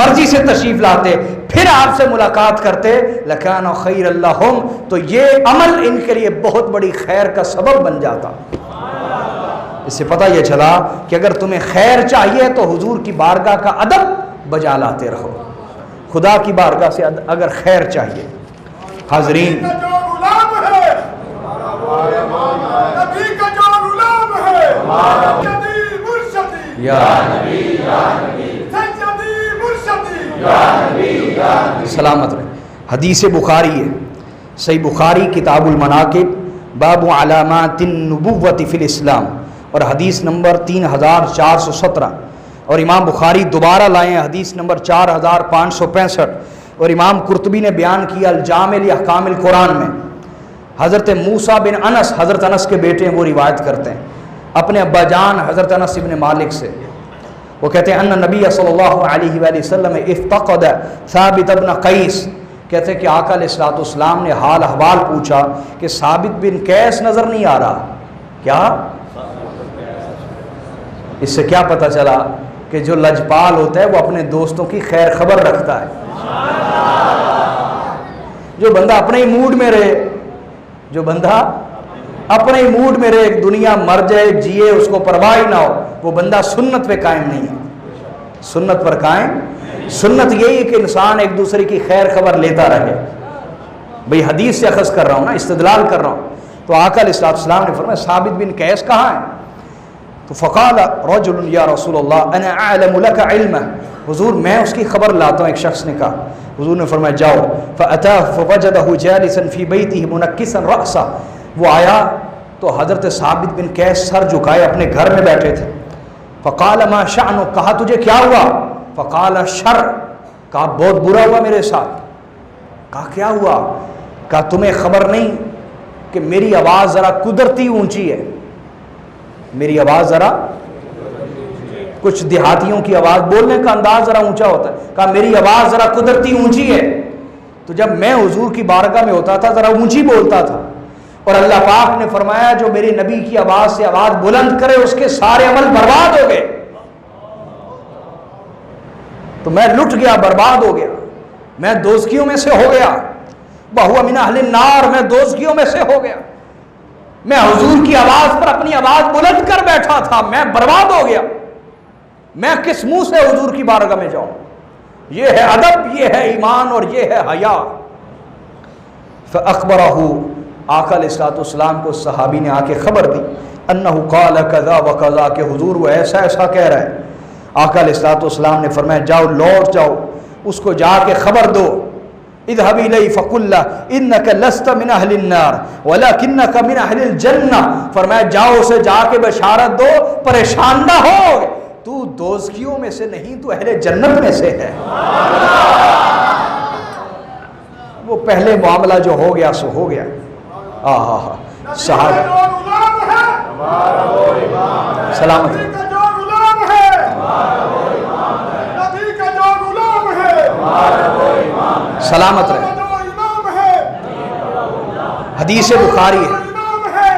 مرضی سے تشریف لاتے پھر آپ سے ملاقات کرتے، لَكَانَ خَيْرًا لَهُمْ، تو یہ عمل ان کے لیے بہت بڑی خیر کا سبب بن جاتا۔ اس سے پتہ یہ چلا کہ اگر تمہیں خیر چاہیے تو حضور کی بارگاہ کا ادب بجا لاتے رہو، خدا کی بارگاہ سے اگر خیر چاہیے۔ حاضرین سلامت رہے، حدیث بخاری ہے، صحیح بخاری کتاب المناقب باب علامات النبوۃ فی الاسلام اور حدیث نمبر 3417، اور امام بخاری دوبارہ لائے ہیں حدیث نمبر 4565، اور امام قرطبی نے بیان کیا الجامع لاحکام القرآن میں، حضرت موسیٰ بن انس، حضرت انس کے بیٹے ہیں، وہ روایت کرتے ہیں اپنے ابا جان حضرت انس بن مالک سے، وہ کہتے ہیں ان نبی صلی اللہ علیہ وآلہ وسلم افتقد ثابت بن قیس، کہتے ہیں کہ آقا علیہ الصلوۃ والسلام نے حال احوال پوچھا کہ ثابت بن قیس نظر نہیں آ رہا، کیا؟ اس سے کیا پتہ چلا کہ جو لجپال ہوتا ہے وہ اپنے دوستوں کی خیر خبر رکھتا ہے، جو بندہ اپنے ہی موڈ میں رہے، جو بندہ اپنے ہی موڈ میں رہے، دنیا مر جائے جیے اس کو پرواہ نہ ہو، وہ بندہ سنت پہ قائم نہیں ہے، سنت پر قائم۔ سنت یہی ہے کہ انسان ایک دوسرے کی خیر خبر لیتا رہے۔ بھئی حدیث سے اخذ کر رہا ہوں نا، استدلال کر رہا ہوں، تو آقا علیہ السلام نے فرمایا ثابت بن قیس کہاں ہے؟ تو فقال رجل یا رسول اللہ انا اعلم لك علما، حضور میں اس کی خبر لاتا ہوں. ایک شخص نے کہا. حضور نے فرمایا جاؤ. فَأَتَاهُ فَوَجَدَهُ جَالِسًا فِي بَيْتِهِ مُنَكِّسًا رَأْسَهُ. وہ آیا تو حضرت ثابت بن قیس سر جھکائے اپنے گھر میں بیٹھے تھے. فَقَالَ مَا شَأْنُكَ. کہا تجھے کیا ہوا؟ فَقَالَ شَرٌ. کہا بہت برا ہوا میرے ساتھ. کہا کیا ہوا؟ کہا تمہیں خبر نہیں کہ میری آواز ذرا قدرتی اونچی ہے. میری آواز ذرا, کچھ دیہاتیوں کی آواز بولنے کا انداز ذرا اونچا ہوتا ہے. کہا میری آواز ذرا قدرتی اونچی ہے, تو جب میں حضور کی بارگاہ میں ہوتا تھا ذرا اونچی بولتا تھا. اور اللہ پاک نے فرمایا جو میرے نبی کی آواز سے آواز بلند کرے اس کے سارے عمل برباد ہو گئے. تو میں لٹ گیا, برباد ہو گیا, میں دوزخیوں میں سے ہو گیا. وَهُوَ مِنْ أَهْلِ النَّارِ. میں دوزخیوں میں سے ہو گیا. میں حضور کی آواز پر اپنی آواز بلند کر بیٹھا تھا, میں برباد ہو گیا. میں کس منہ سے حضور کی بارگاہ میں جاؤں؟ یہ ہے ادب, یہ ہے ایمان, اور یہ ہے حیا. فَأَخْبَرَهُ. آقا علیہ الصلوۃ والسلام کو صحابی نے آ کے خبر دی. أَنَّهُ قَالَ كَذَا وَكَذَا, کہ حضور وہ ایسا ایسا کہہ رہا ہے. آقا علیہ الصلوۃ والسلام نے فرمایا جاؤ, لوٹ جاؤ, اس کو جا کے خبر دو. اذهب إليه فقل له إنك لست من أهل النار ولكنك من أهل الجنة. فرمایا جاؤ اسے جا کے بشارت دو, پریشان نہ ہو, تو دوزخیوں میں سے نہیں, تو اہل جنت میں سے ہے. وہ پہلے معاملہ جو ہو گیا سو ہو گیا. صحابہ سلامت رہے. سلامت رہے. حدیث بخاری ہے,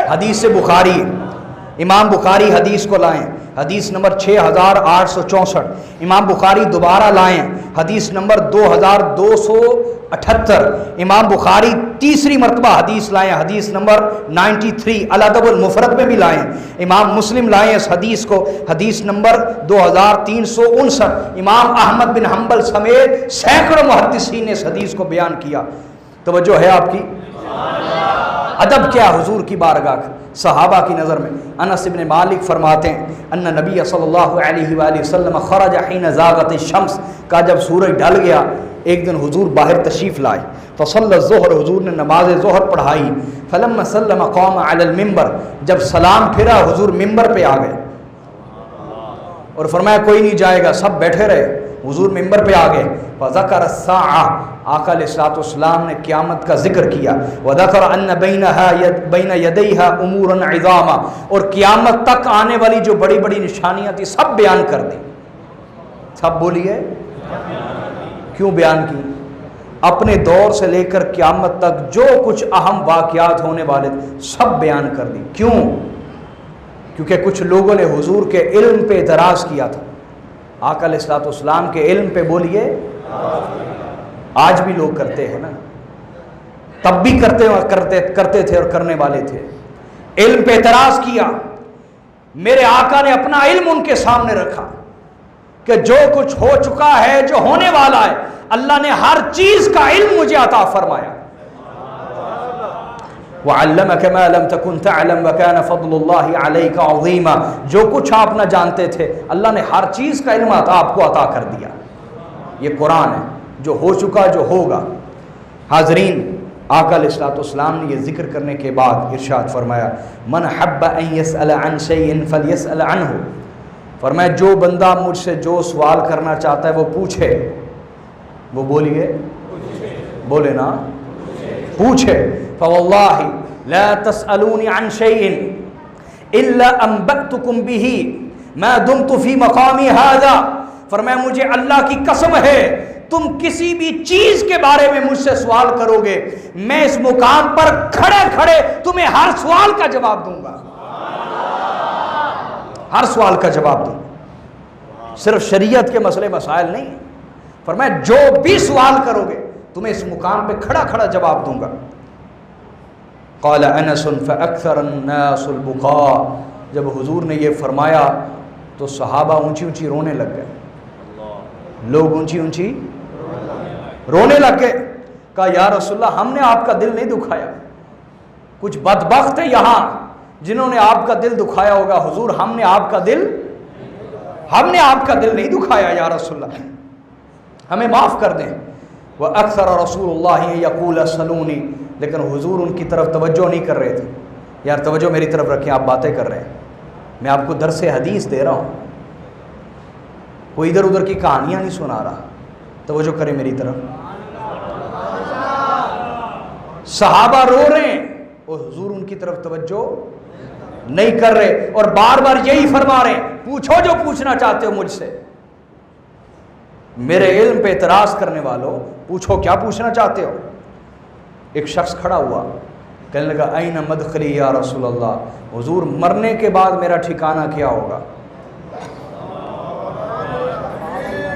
حدیث بخاری ہے. امام بخاری حدیث کو لائیں, حدیث نمبر 6864. امام بخاری دوبارہ لائیں, حدیث نمبر 2278. امام بخاری تیسری مرتبہ حدیث لائیں, حدیث نمبر 93. الادب المفرد میں بھی لائیں. امام مسلم لائیں اس حدیث کو, حدیث نمبر 2359. امام احمد بن حنبل سمیت سینکڑوں محدثین نے اس حدیث کو بیان کیا. توجہ ہے آپ کی؟ ادب کیا حضور کی بارگاہ کا صحابہ کی نظر میں. انس بن مالک فرماتے ہیں ان نبی صلی اللہ علیہ وآلہ وسلم خرج حین زاغت الشمس. کا جب سورج ڈھل گیا ایک دن حضور باہر تشریف لائے. فصلی الظہر, حضور نے نماز ظہر پڑھائی. فلما سلم قام علی المنبر. جب سلام پھرا حضور ممبر پہ آ گئے اور فرمایا کوئی نہیں جائے گا, سب بیٹھے رہے. حضور ممبر پہ آ گئے. فذکر الساعہ. آقا علیہ الصلوۃ والسلام نے قیامت کا ذکر کیا. وذکر ان بین یدیہا امورا عظاما. اور قیامت تک آنے والی جو بڑی بڑی نشانیاں تھی سب بیان کر دی. سب بولیے کیوں بیان کی؟ اپنے دور سے لے کر قیامت تک جو کچھ اہم واقعات ہونے والے تھے سب بیان کر دی. کیوں؟ کیونکہ کچھ لوگوں نے حضور کے علم پہ اعتراض کیا تھا. آقا علیہ الصلوۃ والسلام کے علم پہ بولیے, آج بھی لوگ کرتے ہیں نا, تب بھی کرتے تھے اور کرنے والے تھے. علم پہ اعتراض کیا. میرے آقا نے اپنا علم ان کے سامنے رکھا کہ جو کچھ ہو چکا ہے, جو ہونے والا ہے, اللہ نے ہر چیز کا علم مجھے عطا فرمایا. وَعَلَّمَكَ مَا لَمْ تَكُنْ تَعْلَمْ وَكَانَ فَضْلُ اللَّهِ عَلَيْكَ عَظِيمًا. جو کچھ آپ نہ جانتے تھے اللہ نے ہر چیز کا علم آپ کو عطا کر دیا. یہ قرآن ہے, جو ہو چکا, جو ہوگا. حاضرین, آقا علیہ الصلوۃ والسلام نے یہ ذکر کرنے کے بعد ارشاد فرمایا من حب ان يسأل عن شيء فليسأل عنه. فرمایا جو بندہ مجھ سے جو سوال کرنا چاہتا ہے وہ پوچھے. وہ بولیے, بولے نا, پوچھے. فواللہ لا تسألونی عن شيء الا انبأتکم به ما دمت في مقامی هذا. فرمایا مجھے اللہ کی قسم ہے تم کسی بھی چیز کے بارے میں مجھ سے سوال کرو گے, میں اس مقام پر کھڑے کھڑے تمہیں ہر سوال کا جواب دوں گا. ہر سوال کا جواب دوں گا, صرف شریعت کے مسئلے مسائل نہیں. فرمایا جو بھی سوال کرو گے تمہیں اس مقام پہ کھڑا کھڑا جواب دوں گا. قال انس فاکثر الناس البکاء. جب حضور نے یہ فرمایا تو صحابہ اونچی اونچی رونے لگ گئے. لوگ اونچی اونچی رونے لگ گئے. کہا یا رسول اللہ ہم نے آپ کا دل نہیں دکھایا, کچھ بدبخت ہیں یہاں جنہوں نے آپ کا دل دکھایا ہوگا. حضور ہم نے آپ کا دل نہیں دکھایا یا رسول اللہ. ہمیں معاف کر دیں. وَأَكْثَرَ رَسُولُ اللَّهِ يَقُولَ سَلُونِي، لیکن حضور ان کی طرف توجہ نہیں کر رہے تھے. یار توجہ میری طرف رکھیں، آپ باتیں کر رہے ہیں، میں آپ کو درس حدیث دے رہا ہوں، کوئی ادھر ادھر کی کہانیاں نہیں سنا رہا. توجہ کریں میری طرف. صحابہ رو رہے ہیں اور حضور ان کی طرف توجہ نہیں کر رہے، اور بار بار یہی فرما رہے ہیں پوچھو جو پوچھنا چاہتے ہو مجھ سے. میرے علم پہ اعتراض کرنے والوں پوچھو کیا پوچھنا چاہتے ہو. ایک شخص کھڑا ہوا کہنے لگا این مدخلی یا رسول اللہ، حضور مرنے کے بعد میرا ٹھکانہ کیا ہوگا.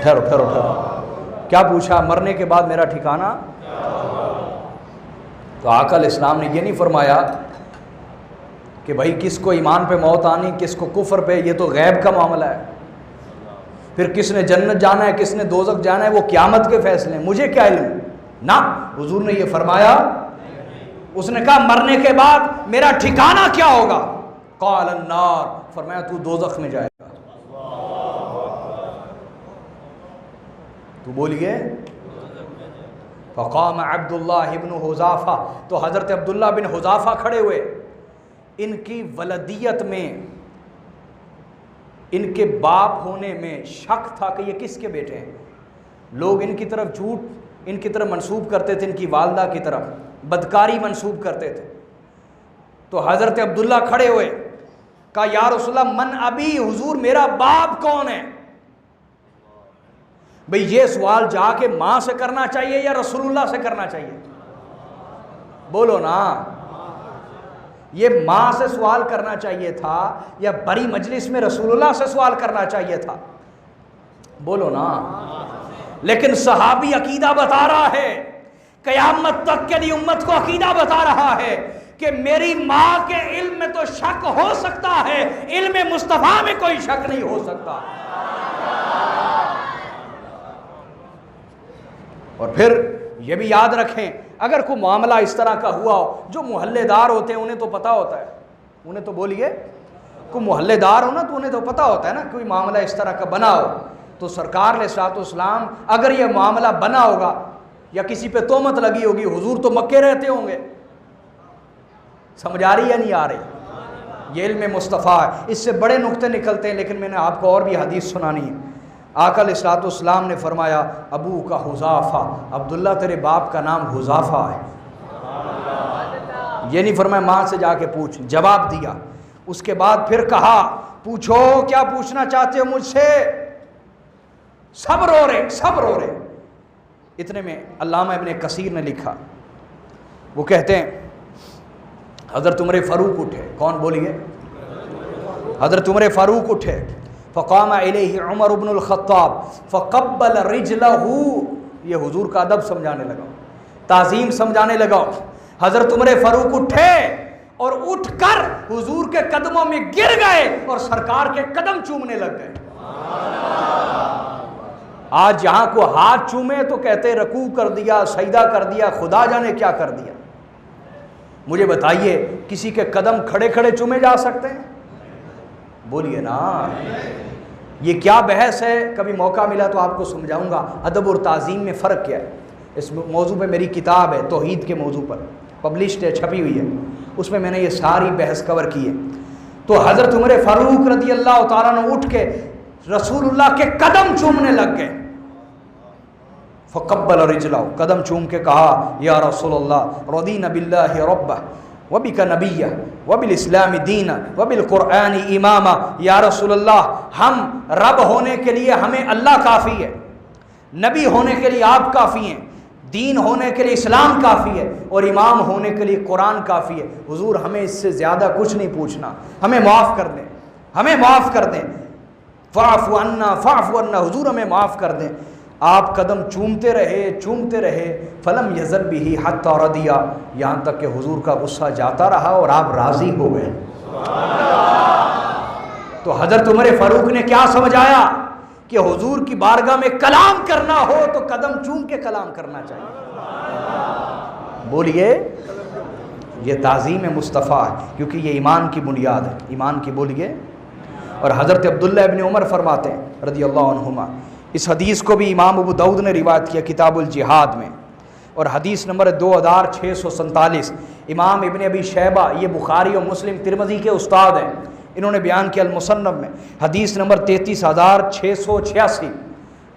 ٹھہرو ٹھہرو ٹھہرو، کیا پوچھا؟ مرنے کے بعد میرا ٹھکانہ. تو آقا علیہ السلام نے یہ نہیں فرمایا کہ بھائی کس کو ایمان پہ موت آنی، کس کو کفر پہ، یہ تو غیب کا معاملہ ہے. پھر کس نے جنت جانا ہے کس نے دوزخ جانا ہے وہ قیامت کے فیصلے ہیں، مجھے کیا علم. نہ، حضور نے یہ فرمایا. اس نے کہا مرنے کے بعد میرا ٹھکانہ کیا ہوگا؟ قال النار، فرمایا تو دوزخ میں جائے گا. تو بولیے. فقام عبداللہ ابن حذافہ، تو حضرت عبداللہ بن حذافہ کھڑے ہوئے. ان کی ولدیت میں، ان کے باپ ہونے میں شک تھا کہ یہ کس کے بیٹے ہیں. لوگ ان کی طرف جھوٹ ان کی طرف منسوب کرتے تھے، ان کی والدہ کی طرف بدکاری منسوب کرتے تھے. تو حضرت عبداللہ کھڑے ہوئے، کہا یا رسول اللہ من ابی، حضور میرا باپ کون ہے؟ بھئی یہ سوال جا کے ماں سے کرنا چاہیے یا رسول اللہ سے کرنا چاہیے؟ بولو نا. یہ ماں سے سوال کرنا چاہیے تھا یا بڑی مجلس میں رسول اللہ سے سوال کرنا چاہیے تھا؟ بولو نا. لیکن صحابی عقیدہ بتا رہا ہے، قیامت تک کے لیے امت کو عقیدہ بتا رہا ہے کہ میری ماں کے علم میں تو شک ہو سکتا ہے، علم مصطفیٰ میں کوئی شک نہیں ہو سکتا. اور پھر یہ بھی یاد رکھیں اگر کوئی معاملہ اس طرح کا ہوا ہو، جو محلے دار ہوتے ہیں انہیں تو پتہ ہوتا ہے، انہیں تو بولیے، کوئی محلے دار ہو نا تو انہیں تو پتہ ہوتا ہے نا کوئی معاملہ اس طرح کا بنا ہو. تو سرکار علیہ الصلوۃ والسلام اگر یہ معاملہ بنا ہوگا یا کسی پہ تہمت لگی ہوگی، حضور تو مکے رہتے ہوں گے. سمجھ آ رہی یا نہیں آ رہی؟ یہ علم مصطفیٰ ہے. اس سے بڑے نقطے نکلتے ہیں، لیکن میں نے آپ کو اور بھی حدیث سنانی ہے. آقا علیہ الصلوۃ والسلام نے فرمایا ابو کا حذافہ، عبداللہ تیرے باپ کا نام حذافہ ہے. یہ نہیں فرمایا ماں سے جا کے پوچھ، جواب دیا. اس کے بعد پھر کہا پوچھو کیا پوچھنا چاہتے ہو مجھ سے. سب رو رہے، سب رو رہے. اتنے میں علامہ ابن کثیر نے لکھا، وہ کہتے ہیں حضرت عمر فاروق اٹھے. کون بولیے؟ حضرت عمر فاروق اٹھے. فقام الیہ عمر بن الخطاب فقبل رجلہ. یہ حضور کا ادب سمجھانے لگا، تعظیم سمجھانے لگا. حضرت عمر فاروق اٹھے اور اٹھ کر حضور کے قدموں میں گر گئے اور سرکار کے قدم چومنے لگ گئے. آج جہاں کو ہاتھ چومے تو کہتے رکوع کر دیا، سجدہ کر دیا، خدا جانے کیا کر دیا. مجھے بتائیے کسی کے قدم کھڑے کھڑے چومے جا سکتے ہیں؟ بولیے نا. یہ کیا بحث ہے، کبھی موقع ملا تو آپ کو سمجھاؤں گا ادب اور تعظیم میں فرق کیا ہے. اس موضوع پہ میری کتاب ہے توحید کے موضوع پر، پبلشڈ ہے، چھپی ہوئی ہے، اس میں نے یہ ساری بحث کور کی ہے. تو حضرت عمر فاروق رضی اللہ تعالیٰ عنہ اٹھ کے رسول اللہ کے قدم چومنے لگ گئے. فقبل رجلہ، قدم چوم کے کہا یا رسول اللہ رضینا باللہ ربہ وبک نبیہ وبالاسلام دینا وبالقرآن اماما. یا رسول اللہ ہم رب ہونے کے لیے ہمیں اللہ کافی ہے، نبی ہونے کے لیے آپ کافی ہیں، دین ہونے کے لیے اسلام کافی ہے، اور امام ہونے کے لیے قرآن کافی ہے. حضور ہمیں اس سے زیادہ کچھ نہیں پوچھنا، ہمیں معاف کر دیں، ہمیں معاف کر دیں. فاعف عنا فاعف عنا، حضور ہمیں معاف کر دیں. آپ قدم چومتے رہے فلم یزل بھی حتی رضیا، یہاں تک کہ حضور کا غصہ جاتا رہا اور آپ راضی ہو گئے. تو حضرت عمر فاروق نے کیا سمجھایا کہ حضور کی بارگاہ میں کلام کرنا ہو تو قدم چوم کے کلام کرنا چاہیے. بولیے. یہ تعظیم مصطفیٰ ہے کیونکہ یہ ایمان کی بنیاد ہے، ایمان کی. بولیے. اور حضرت عبداللہ ابن عمر فرماتے ہیں رضی اللہ عنہما اس حدیث کو بھی امام ابو داؤد نے روایت کیا کتاب الجہاد میں، اور حدیث نمبر 2647۔ امام ابن ابی شیبہ، یہ بخاری اور مسلم ترمذی کے استاد ہیں، انہوں نے بیان کیا المصنف میں حدیث نمبر 33686،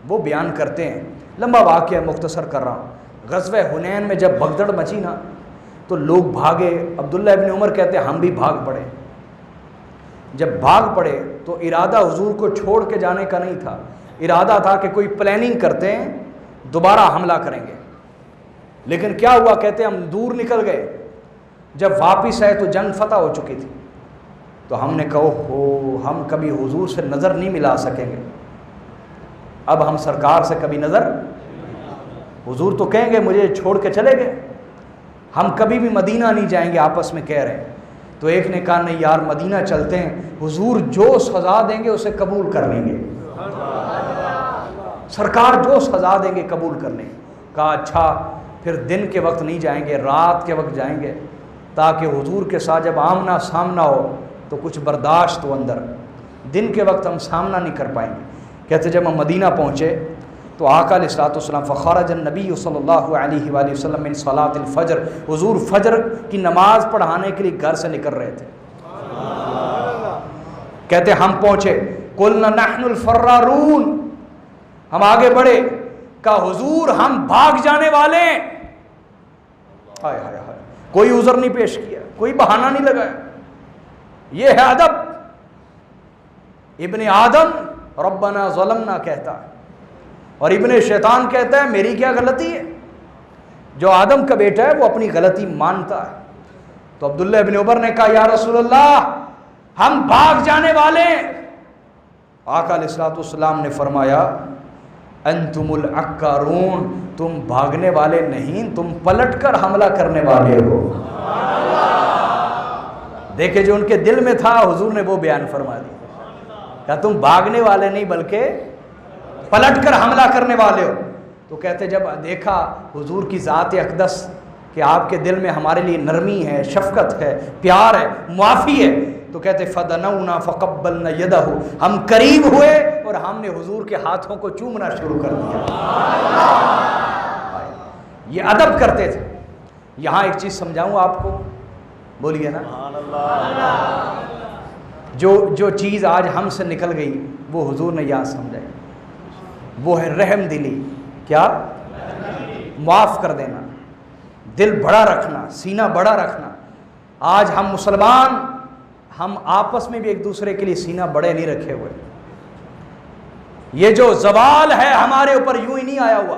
وہ بیان کرتے ہیں، لمبا واقعہ مختصر کر رہا ہوں۔ غزوہ حنین میں جب بھگدڑ مچی نا تو لوگ بھاگے، عبداللہ ابن عمر کہتے ہیں ہم بھی بھاگ پڑے۔ جب بھاگ پڑے تو ارادہ حضور کو چھوڑ کے جانے کا نہیں تھا، ارادہ تھا کہ کوئی پلاننگ کرتے ہیں دوبارہ حملہ کریں گے، لیکن کیا ہوا، کہتے ہیں ہم دور نکل گئے، جب واپس آئے تو جنگ فتح ہو چکی تھی، تو ہم نے کہا ہو ہم کبھی حضور سے نظر نہیں ملا سکیں گے، اب ہم سرکار سے کبھی نظر، حضور تو کہیں گے مجھے چھوڑ کے چلے گئے، ہم کبھی بھی مدینہ نہیں جائیں گے، آپس میں کہہ رہے ہیں۔ تو ایک نے کہا نہیں یار مدینہ چلتے ہیں، حضور جو سزا دیں گے اسے قبول کر لیں گے، سرکار جو سزا دیں گے قبول کر لیں گے۔ کہا اچھا پھر دن کے وقت نہیں جائیں گے، رات کے وقت جائیں گے، تاکہ حضور کے ساتھ جب آمنا سامنا ہو تو کچھ برداشت ہو اندر، دن کے وقت ہم سامنا نہیں کر پائیں گے۔ کہتے جب ہم مدینہ پہنچے تو آقا علیہ الصلوۃ والسلام فخرج النبی صلی اللہ علیہ وآلہ وسلم من صلاۃ الفجر، حضور فجر کی نماز پڑھانے کے لیے گھر سے نکل رہے تھے۔ کہتے ہم پہنچے، قلنا نحن الفرارون، ہم آگے بڑھے، کہا حضور ہم بھاگ جانے والے ہیں۔ ہائے ہائے ہائے، کوئی عذر نہیں پیش کیا، کوئی بہانہ نہیں لگایا، یہ ہے ادب۔ ابن آدم ربنا ظلمنا کہتا ہے، اور ابن شیطان کہتا ہے میری کیا غلطی ہے۔ جو آدم کا بیٹا ہے وہ اپنی غلطی مانتا ہے۔ تو عبداللہ ابن عمر نے کہا یا رسول اللہ ہم بھاگ جانے والے ہیں۔ آقا علیہ الصلوۃ والسلام نے فرمایا انتم العکارون، تم بھاگنے والے نہیں، تم پلٹ کر حملہ کرنے والے ہو۔ دیکھیں جو ان کے دل میں تھا حضور نے وہ بیان فرما دیا، کہا تم بھاگنے والے نہیں بلکہ پلٹ کر حملہ کرنے والے ہو۔ تو کہتے جب دیکھا حضور کی ذات اقدس کہ آپ کے دل میں ہمارے لیے نرمی ہے، شفقت ہے، پیار ہے، معافی ہے، تو کہتے فدنونا فقبلنا یدہ، ہم قریب ہوئے اور ہم نے حضور کے ہاتھوں کو چومنا شروع کر دیا۔ یہ ادب کرتے تھے۔ یہاں ایک چیز سمجھاؤں آپ کو، بولیے نا، جو چیز آج ہم سے نکل گئی وہ حضور نے یہاں سمجھائی، وہ ہے رحم دلی۔ کیا؟ معاف کر دینا، دل بڑا رکھنا، سینہ بڑا رکھنا۔ آج ہم مسلمان، ہم آپس میں بھی ایک دوسرے کے لیے سینہ بڑے نہیں رکھے ہوئے۔ یہ جو زوال ہے ہمارے اوپر یوں ہی نہیں آیا ہوا۔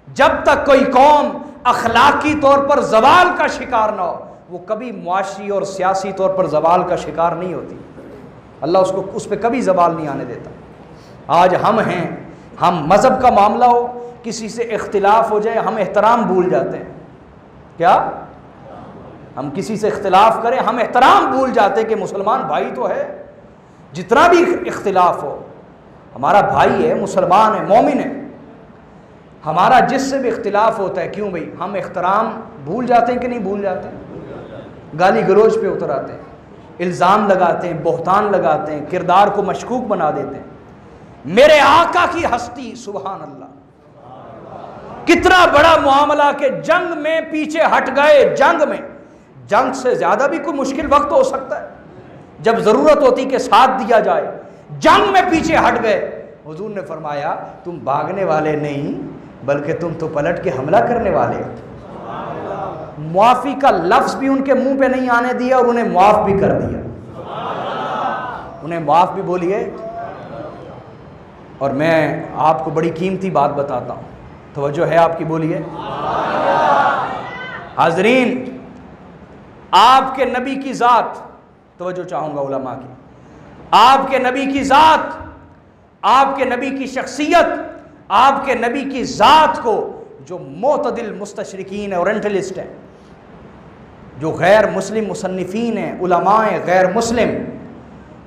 جب تک کوئی قوم اخلاقی طور پر زوال کا شکار نہ ہو وہ کبھی معاشی اور سیاسی طور پر زوال کا شکار نہیں ہوتی۔ اللہ اس پہ کبھی زوال نہیں آنے دیتا۔ آج ہم ہیں، ہم مذہب کا معاملہ ہو، کسی سے اختلاف ہو جائے ہم احترام بھول جاتے ہیں۔ کیا؟ ہم کسی سے اختلاف کریں ہم احترام بھول جاتے ہیں کہ مسلمان بھائی تو ہے، جتنا بھی اختلاف ہو ہمارا بھائی ہے، مسلمان ہے، مومن ہے۔ ہمارا جس سے بھی اختلاف ہوتا ہے، کیوں بھائی ہم احترام بھول جاتے ہیں کہ نہیں بھول جاتے ہیں؟ گالی گلوچ پہ اتر آتے ہیں، الزام لگاتے ہیں، بہتان لگاتے ہیں، کردار کو مشکوک بنا دیتے ہیں۔ میرے آقا کی ہستی، سبحان اللہ، کتنا بڑا معاملہ کہ جنگ میں پیچھے ہٹ گئے۔ جنگ سے زیادہ بھی کوئی مشکل وقت ہو سکتا ہے جب ضرورت ہوتی کہ ساتھ دیا جائے، جنگ میں پیچھے ہٹ گئے۔ حضور نے فرمایا تم بھاگنے والے نہیں بلکہ تم تو پلٹ کے حملہ کرنے والے ہو۔ معافی کا لفظ بھی ان کے منہ پہ نہیں آنے دیا اور انہیں معاف بھی کر دیا، انہیں معاف بھی بولیے۔ اور میں آپ کو بڑی قیمتی بات بتاتا ہوں، توجہ ہے آپ کی، بولیے۔ حاضرین، آپ کے نبی کی ذات، توجہ چاہوں گا علماء کی، آپ کے نبی کی ذات، آپ کے نبی کی شخصیت، آپ کے نبی کی ذات کو جو معتدل مستشرقین اورینٹلسٹ ہیں، جو غیر مسلم مصنفین ہیں، علماء غیر مسلم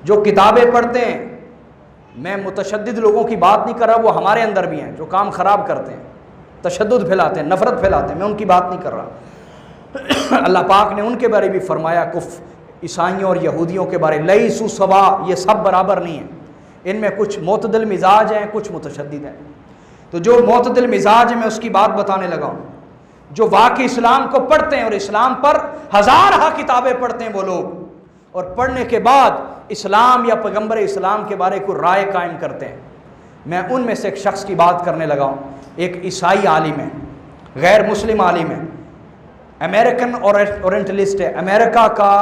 جو کتابیں پڑھتے ہیں، میں متشدد لوگوں کی بات نہیں کر رہا، وہ ہمارے اندر بھی ہیں جو کام خراب کرتے ہیں، تشدد پھیلاتے ہیں، نفرت پھیلاتے ہیں، میں ان کی بات نہیں کر رہا۔ اللہ پاک نے ان کے بارے بھی فرمایا، عیسائیوں اور یہودیوں کے بارے، لیسوا سوا، یہ سب برابر نہیں ہیں۔ ان میں کچھ معتدل مزاج ہیں، کچھ متشدد ہیں۔ تو جو معتدل مزاج ہے میں اس کی بات بتانے لگا ہوں، جو واقعی اسلام کو پڑھتے ہیں اور اسلام پر ہزارہ کتابیں پڑھتے ہیں وہ لوگ، اور پڑھنے کے بعد اسلام یا پیغمبر اسلام کے بارے کو رائے قائم کرتے ہیں۔ میں ان میں سے ایک شخص کی بات کرنے لگا ہوں، ایک عیسائی عالم ہے، غیر مسلم عالم ہے، امریکن اورینٹلسٹ ہے، امریکہ کا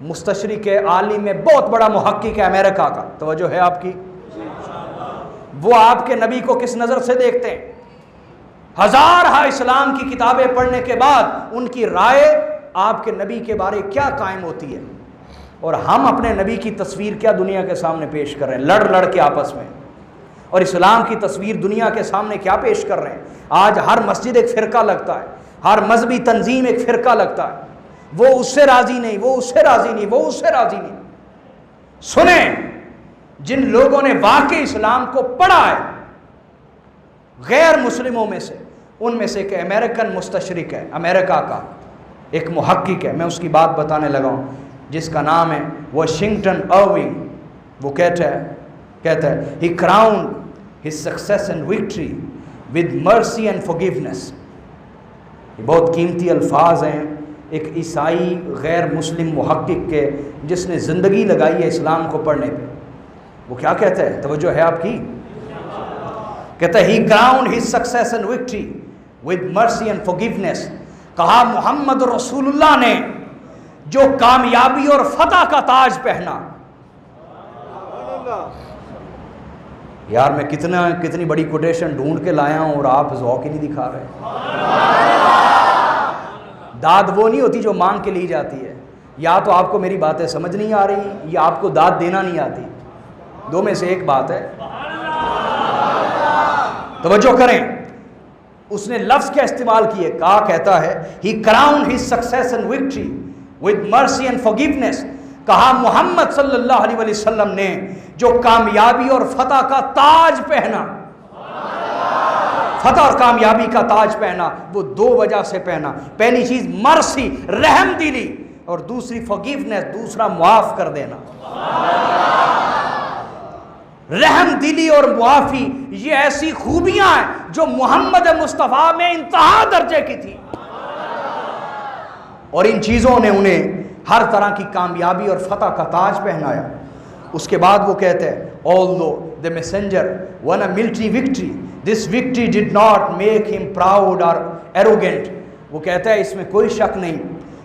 مستشرق ہے، عالم ہے، بہت بڑا محقق ہے امریکہ کا۔ توجہ ہے آپ کی؟ وہ آپ کے نبی کو کس نظر سے دیکھتے ہیں؟ ہزارہ اسلام کی کتابیں پڑھنے کے بعد ان کی رائے آپ کے نبی کے بارے کیا قائم ہوتی ہے، اور ہم اپنے نبی کی تصویر کیا دنیا کے سامنے پیش کر رہے ہیں، لڑ لڑ کے آپس میں، اور اسلام کی تصویر دنیا کے سامنے کیا پیش کر رہے ہیں۔ آج ہر مسجد ایک فرقہ لگتا ہے، ہر مذہبی تنظیم ایک فرقہ لگتا ہے، وہ اس سے راضی نہیں، وہ اس سے راضی نہیں، وہ اس سے راضی نہیں۔ سنیں، جن لوگوں نے واقعی اسلام کو پڑھا ہے غیر مسلموں میں سے، ان میں سے ایک امریکن مستشرق ہے، امریکہ کا ایک محقق ہے، میں اس کی بات بتانے لگا ہوں، جس کا نام ہے واشنگٹن ارونگ۔ وہ کہتا ہے he crowned his success and victory with mercy and forgiveness۔ یہ بہت قیمتی الفاظ ہیں ایک عیسائی غیر مسلم محقق کے، جس نے زندگی لگائی ہے اسلام کو پڑھنے پہ۔ وہ کیا کہتا ہے؟ توجہ ہے آپ کی؟ کہتا ہے he crowned his success and victory with mercy and forgiveness۔ کہا محمد رسول اللہ نے جو کامیابی اور فتح کا تاج پہنا۔ یار میں کتنی بڑی کوٹیشن ڈھونڈ کے لایا ہوں اور آپ ذوق ہی نہیں دکھا رہے۔ داد وہ نہیں ہوتی جو مانگ کے لی جاتی ہے، یا تو آپ کو میری باتیں سمجھ نہیں آ رہی یا آپ کو داد دینا نہیں آتی، دو میں سے ایک بات ہے۔ توجہ کریں، اس نے لفظ کیا استعمال کیے؟ کہتا ہے he crowned his success and victory with mercy and forgiveness۔ کہا محمد صلی اللہ علیہ وسلم نے جو کامیابی اور فتح کا تاج پہنا، فتح اور کامیابی کا تاج پہنا، وہ دو وجہ سے پہنا۔ پہلی چیز مرسی، رحم دلی، اور دوسری forgiveness، دوسرا معاف کر دینا۔ رحم دلی اور معافی یہ ایسی خوبیاں ہیں جو محمد مصطفیٰ میں انتہا درجے کی تھی، اور ان چیزوں نے انہیں ہر طرح کی کامیابی اور فتح کا تاج پہنایا۔ اس کے بعد وہ کہتے ہیں although the messenger won a military victory, this victory did not make him proud or arrogant۔ وہ کہتا ہے اس میں کوئی شک نہیں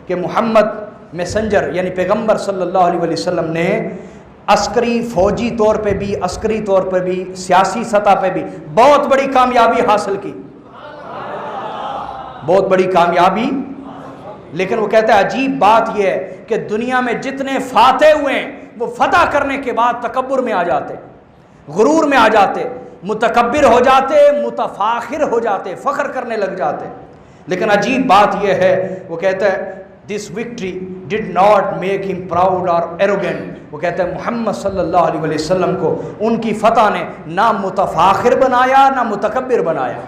کہ محمد میسنجر یعنی پیغمبر صلی اللہ علیہ وسلم نے عسکری فوجی طور پہ بھی، عسکری طور پہ بھی، سیاسی سطح پہ بھی بہت بڑی کامیابی حاصل کی، بہت بڑی کامیابی۔ لیکن وہ کہتا ہے عجیب بات یہ ہے کہ دنیا میں جتنے فاتح ہوئے ہیں وہ فتح کرنے کے بعد تکبر میں آ جاتے، غرور میں آ جاتے، متکبر ہو جاتے، متفاخر ہو جاتے، فخر کرنے لگ جاتے۔ لیکن عجیب بات یہ ہے، وہ کہتا ہے this victory did not make him proud or arrogant۔ وہ کہتا ہے محمد صلی اللہ علیہ وسلم کو ان کی فتح نے نہ متفاخر بنایا نہ متکبر بنایا۔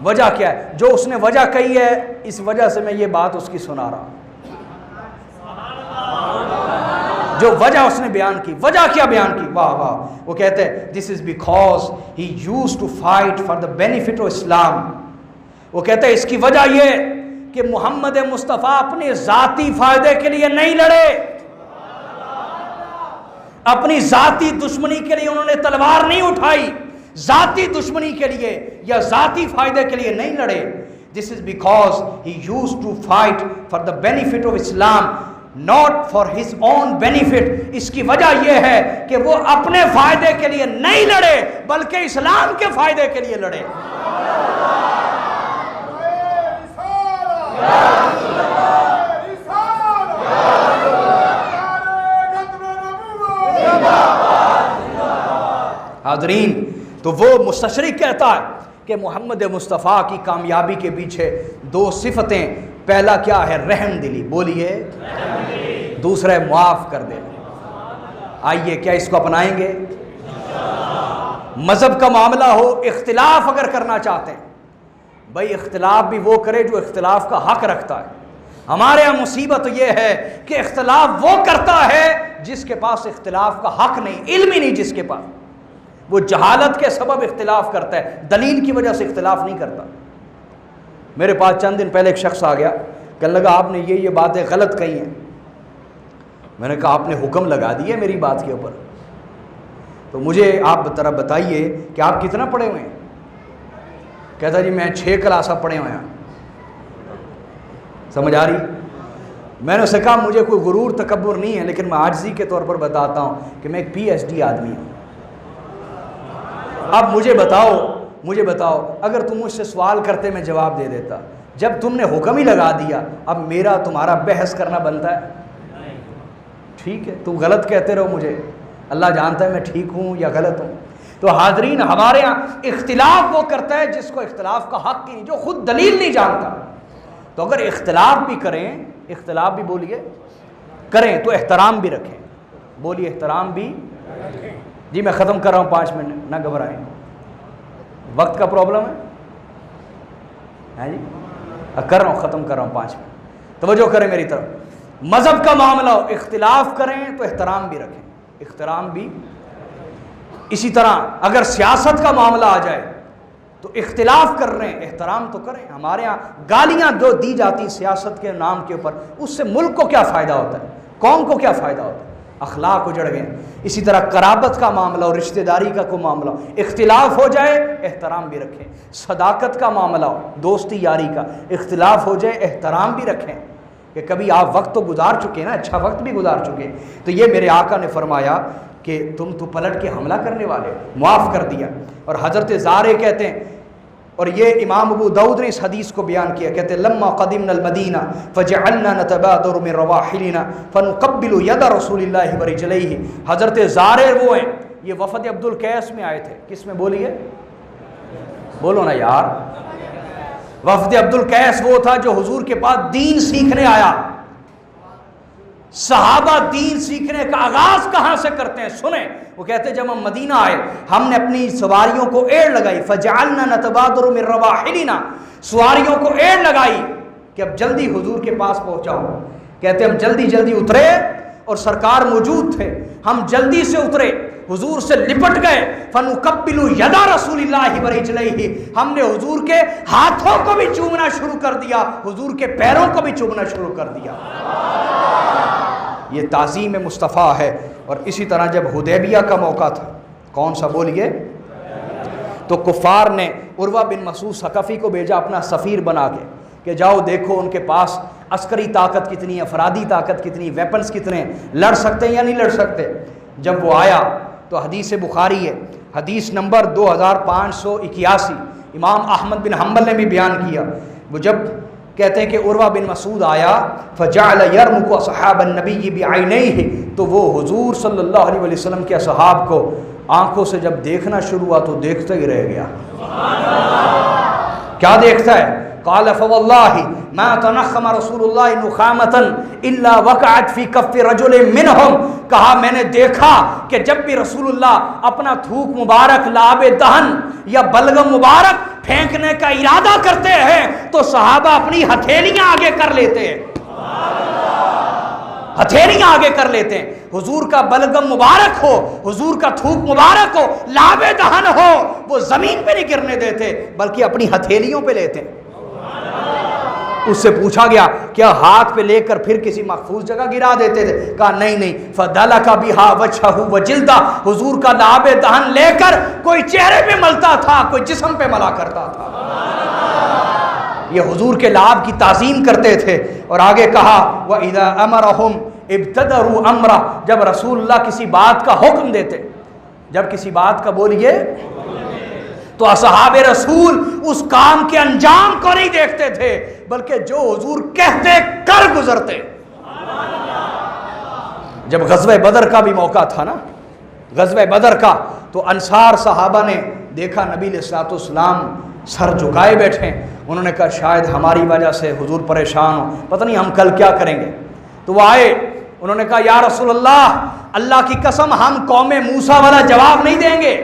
وجہ کیا ہے؟ جو اس نے وجہ کہی ہے، اس وجہ سے میں یہ بات اس کی سنا رہا ہوں۔ جو وجہ اس نے بیان کی، وجہ کیا بیان کی؟ واہ واہ، وہ کہتے ہیں this is because he used to fight for the benefit of Islam۔ وہ کہتے ہیں اس کی وجہ یہ کہ محمد مصطفیٰ اپنے ذاتی فائدے کے لیے نہیں لڑے، اپنی ذاتی دشمنی کے لیے انہوں نے تلوار نہیں اٹھائی، ذاتی دشمنی کے لیے یا ذاتی فائدے کے لیے نہیں لڑے۔ This is because he used to fight for the benefit of Islam, not for his own benefit۔ اس کی وجہ یہ ہے کہ وہ اپنے فائدے کے لیے نہیں لڑے بلکہ اسلام کے فائدے کے لیے لڑے۔ حاضرین، تو وہ مستشرق کہتا ہے کہ محمد مصطفیٰ کی کامیابی کے پیچھے دو صفتیں، پہلا کیا ہے؟ رحم دلی، بولیے، دوسرا ہے معاف کر دینا۔ آئیے کیا اس کو اپنائیں گے؟ مذہب کا معاملہ ہو، اختلاف اگر کرنا چاہتے ہیں بھائی اختلاف بھی وہ کرے جو اختلاف کا حق رکھتا ہے۔ ہمارے یہاں مصیبت یہ ہے کہ اختلاف وہ کرتا ہے جس کے پاس اختلاف کا حق نہیں، علم ہی نہیں جس کے پاس، وہ جہالت کے سبب اختلاف کرتا ہے، دلیل کی وجہ سے اختلاف نہیں کرتا۔ میرے پاس چند دن پہلے ایک شخص آ گیا، کہنے لگا آپ نے یہ باتیں غلط کہی ہیں۔ میں نے کہا آپ نے حکم لگا دیے میری بات کے اوپر، تو مجھے آپ ذرا بتائیے کہ آپ کتنا پڑھے ہوئے ہیں؟ کہتا جی میں 6 کلاسیں پڑھے ہوئے ہیں۔ سمجھ آ رہی؟ میں نے اسے کہا مجھے کوئی غرور تکبر نہیں ہے، لیکن میں عاجزی کے طور پر بتاتا ہوں کہ میں ایک PhD آدمی ہوں۔ اب مجھے بتاؤ اگر تم مجھ سے سوال کرتے میں جواب دے دیتا، جب تم نے حکم ہی لگا دیا اب میرا تمہارا بحث کرنا بنتا ہے؟ ٹھیک ہے، تم غلط کہتے رہو، مجھے اللہ جانتا ہے میں ٹھیک ہوں یا غلط ہوں۔ تو حاضرین، ہمارے ہاں اختلاف وہ کرتا ہے جس کو اختلاف کا حق ہی نہیں، جو خود دلیل نہیں جانتا۔ تو اگر اختلاف بھی کریں، اختلاف بھی بولیے کریں، تو احترام بھی رکھیں، بولیے احترام بھی۔ جی میں ختم کر رہا ہوں، 5 منٹ، نہ گھبرائیں، وقت کا پرابلم ہے جی، کر رہا ہوں، ختم کر رہا ہوں، 5 منٹ، توجہ کریں میری طرف۔ مذہب کا معاملہ ہو، اختلاف کریں تو احترام بھی رکھیں، احترام بھی۔ اسی طرح اگر سیاست کا معاملہ آ جائے تو اختلاف کر رہے ہیں، احترام تو کریں۔ ہمارے ہاں گالیاں جو دی جاتی سیاست کے نام کے اوپر، اس سے ملک کو کیا فائدہ ہوتا ہے، قوم کو کیا فائدہ ہوتا ہے؟ اخلاق اجڑ گئے۔ اسی طرح قرابت کا معاملہ اور رشتہ داری کا کوئی معاملہ ہو، اختلاف ہو جائے احترام بھی رکھیں۔ صداقت کا معاملہ ہو، دوستی یاری کا، اختلاف ہو جائے احترام بھی رکھیں، کہ کبھی آپ وقت تو گزار چکے نا، اچھا وقت بھی گزار چکے، تو یہ میرے آقا نے فرمایا کہ تم تو پلٹ کے حملہ کرنے والے، معاف کر دیا۔ اور حضرت زارے کہتے ہیں، اور یہ امام ابو داؤد نے اس حدیث کو بیان کیا، کہتے ہیں لما قدمنا المدینہ فجعلنا نتبادر من رواحلنا فنقبل ید رسول اللہ ورجلیہ۔ حضرت زارے وہ ہیں، یہ وفد عبد القیس میں آئے تھے، کس میں بولیے، بولو نا یار۔ وفد عبد القیس وہ تھا جو حضور کے پاس دین سیکھنے آیا۔ صحابہ دین سیکھنے کا آغاز کہاں سے کرتے ہیں سنیں، وہ کہتے ہیں جب ہم مدینہ آئے ہم نے اپنی سواریوں کو ایڑ لگائی، فجعلنا نتبادر من رواحلنا، سواریوں کو ایڑ لگائی کہ اب جلدی حضور کے پاس پہنچاؤ۔ کہتے ہیں ہم جلدی جلدی اترے اور سرکار موجود تھے، ہم جلدی سے اترے، حضور سے لپٹ گئے، فنقبل ید رسول اللہ ورجلیہ، ہم نے حضور کے ہاتھوں کو بھی چومنا شروع کر دیا، حضور کے پیروں کو بھی چومنا شروع کر دیا۔ یہ تعظیم مصطفیٰ ہے۔ اور اسی طرح جب حدیبیہ کا موقع تھا، کون سا بولیے، تو کفار نے عروہ بن مسعود ثقفی کو بھیجا اپنا سفیر بنا کے کہ جاؤ دیکھو ان کے پاس عسکری طاقت کتنی ہے، افرادی طاقت کتنی، ویپنز کتنے ہیں، لڑ سکتے ہیں یا نہیں لڑ سکتے۔ جب وہ آیا تو حدیث بخاری ہے، حدیث نمبر 2581، امام احمد بن حنبل نے بھی بیان کیا۔ وہ جب کہتے ہیں کہ عروہ بن مسعود آیا فجعل یرمق اصحاب النبی بعینیہ، تو وہ حضور صلی اللہ علیہ وسلم کے اصحاب کو آنکھوں سے جب دیکھنا شروع ہوا تو دیکھتا ہی رہ گیا۔ کیا دیکھتا ہے؟ قال فواللہ ما تنخم رسول اللہ نخامتا الا وقعت فی کف رجل منہم، کہا میں نے دیکھا کہ جب بھی رسول اللہ اپنا تھوک مبارک، لعاب دہن یا بلغم مبارک پھینکنے کا ارادہ کرتے ہیں تو صحابہ اپنی ہتھیلیاں آگے کر لیتے ہیں، ہتھیلیاں آگے کر لیتے ہیں۔ حضور کا بلغم مبارک ہو، حضور کا تھوک مبارک ہو، لعاب دہن ہو، وہ زمین پہ نہیں گرنے دیتے بلکہ اپنی ہتھیلیوں پہ لیتے ہیں۔ اس سے پوچھا گیا کیا ہاتھ پہ لے کر پھر کسی محفوظ جگہ گرا دیتے تھے؟ کہا نہیں نہیں، فدلک بہا وجہہ وجلدہ، حضور کا لعاب دہن لے کر کوئی چہرے پہ ملتا تھا، کوئی جسم پہ ملا کرتا تھا۔ یہ حضور کے لعاب کی تعظیم کرتے تھے۔ اور آگے کہا وَإِذَا أَمَرَهُمْ ابْتَدَرُوا أَمْرًا، جب رسول اللہ کسی بات کا حکم دیتے، جب کسی بات کا بولیے، تو اصحاب رسول اس کام کے انجام کو نہیں دیکھتے تھے بلکہ جو حضور کہتے کر گزرتے۔ جب غزوہ بدر کا بھی موقع تھا نا، غزوہ بدر کا، تو انصار صحابہ نے دیکھا نبی علیہ الصلوۃ والسلام سر جھکائے بیٹھے، انہوں نے کہا شاید ہماری وجہ سے حضور پریشان ہو، پتہ نہیں ہم کل کیا کریں گے۔ تو وہ آئے، انہوں نے کہا یا رسول اللہ، اللہ کی قسم ہم قوم موسیٰ والا جواب نہیں دیں گے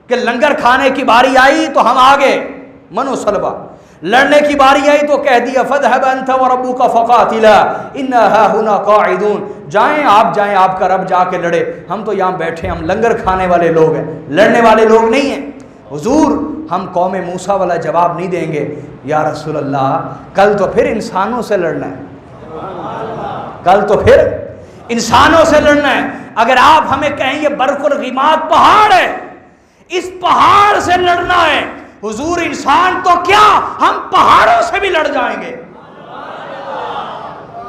کہ لنگر کھانے کی باری آئی تو ہم آگے، منو سلبا. لڑنے کی باری آئی تو کہہ دیا فَاذْهَبْ أَنْتَ وَرَبُّكَ فَقَاتِلَا إِنَّا هَاهُنَا قَاعِدُونَ. جائیں آپ کا رب جا کے لڑے, ہم تو یہاں بیٹھے, ہم لنگر کھانے والے لوگ ہیں, لڑنے والے لوگ نہیں ہیں. حضور ہم قوم موسیٰ والا جواب نہیں دیں گے. یا رسول اللہ کل تو پھر انسانوں سے لڑنا ہے, کل تو پھر انسانوں سے لڑنا ہے. اگر آپ ہمیں کہیں یہ برق الغماد پہاڑ ہے, اس پہاڑ سے لڑنا ہے, حضور انسان تو کیا ہم پہاڑوں سے بھی لڑ جائیں گے.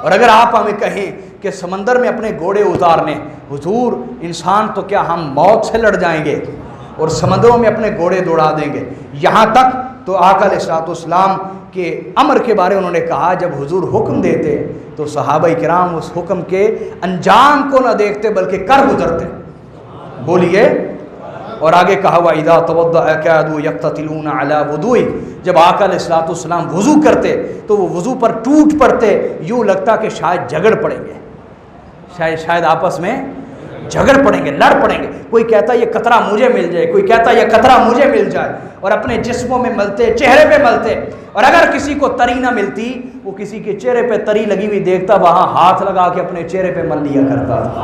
اور اگر آپ ہمیں کہیں کہ سمندر میں اپنے گھوڑے اتارنے, حضور انسان تو کیا ہم موت سے لڑ جائیں گے اور سمندروں میں اپنے گھوڑے دوڑا دیں گے. یہاں تک تو آقا علیہ السلام کے امر کے بارے انہوں نے کہا, جب حضور حکم دیتے تو صحابہ کرام اس حکم کے انجام کو نہ دیکھتے بلکہ کر گزرتے. بولیے. اور آگے کہا وَإِذَا تَوَضَّأَ كَادُوا يَقْتَتِلُونَ عَلَى وُضُوئِهِ. جب آقا علیہ السلام وضو کرتے تو وہ وضو پر ٹوٹ پڑتے, یوں لگتا کہ شاید جھگڑ پڑیں گے, شاید آپس میں جھگڑ پڑیں گے, لڑ پڑیں گے. کوئی کہتا یہ قطرہ مجھے مل جائے, کوئی کہتا یہ قطرہ مجھے مل جائے, اور اپنے جسموں میں ملتے, چہرے پہ ملتے. اور اگر کسی کو تری نہ ملتی, وہ کسی کے چہرے پہ تری لگی ہوئی دیکھتا, وہاں ہاتھ لگا کے اپنے چہرے پہ مل لیا کرتا تھا.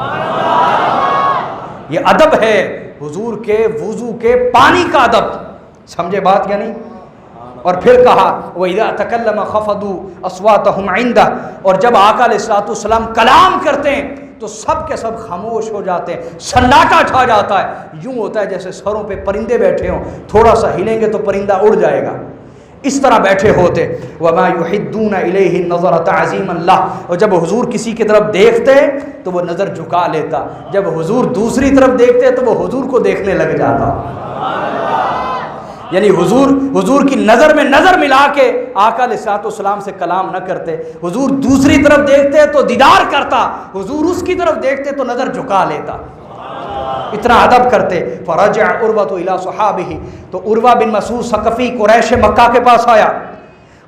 یہ ادب ہے حضور کے وضو کے پانی کا ادب. سمجھے بات یا نہیں؟ اور پھر کہا وَإِذَا تَكَلَّمَ خَفَضُوا أَصْوَاتَهُمْ عِنْدَهُ. اور جب آقا علیہ السلام کلام کرتے ہیں تو سب کے سب خاموش ہو جاتے ہیں, سناٹا چھا جاتا ہے. یوں ہوتا ہے جیسے سروں پہ پرندے بیٹھے ہوں, تھوڑا سا ہلیں گے تو پرندہ اڑ جائے گا, اس طرح بیٹھے ہوتے. وَمَا يُحِدُّونَ إِلَيْهِ النَّظَرَ تَعْظِيمًا لَهُ. اور جب حضور کسی کی طرف دیکھتے تو وہ نظر جھکا لیتا, جب حضور دوسری طرف دیکھتے تو وہ حضور کو دیکھنے لگ جاتا. یعنی حضور کی نظر میں نظر ملا کے آقا علیہ السلام سے کلام نہ کرتے. حضور دوسری طرف دیکھتے تو دیدار کرتا, حضور اس کی طرف دیکھتے تو نظر جھکا لیتا. اتنا ادب کرتے. فرجع عروہ الی صحابہ. تو عروہ بن مسعود ثقفی قریش مکہ کے پاس آیا,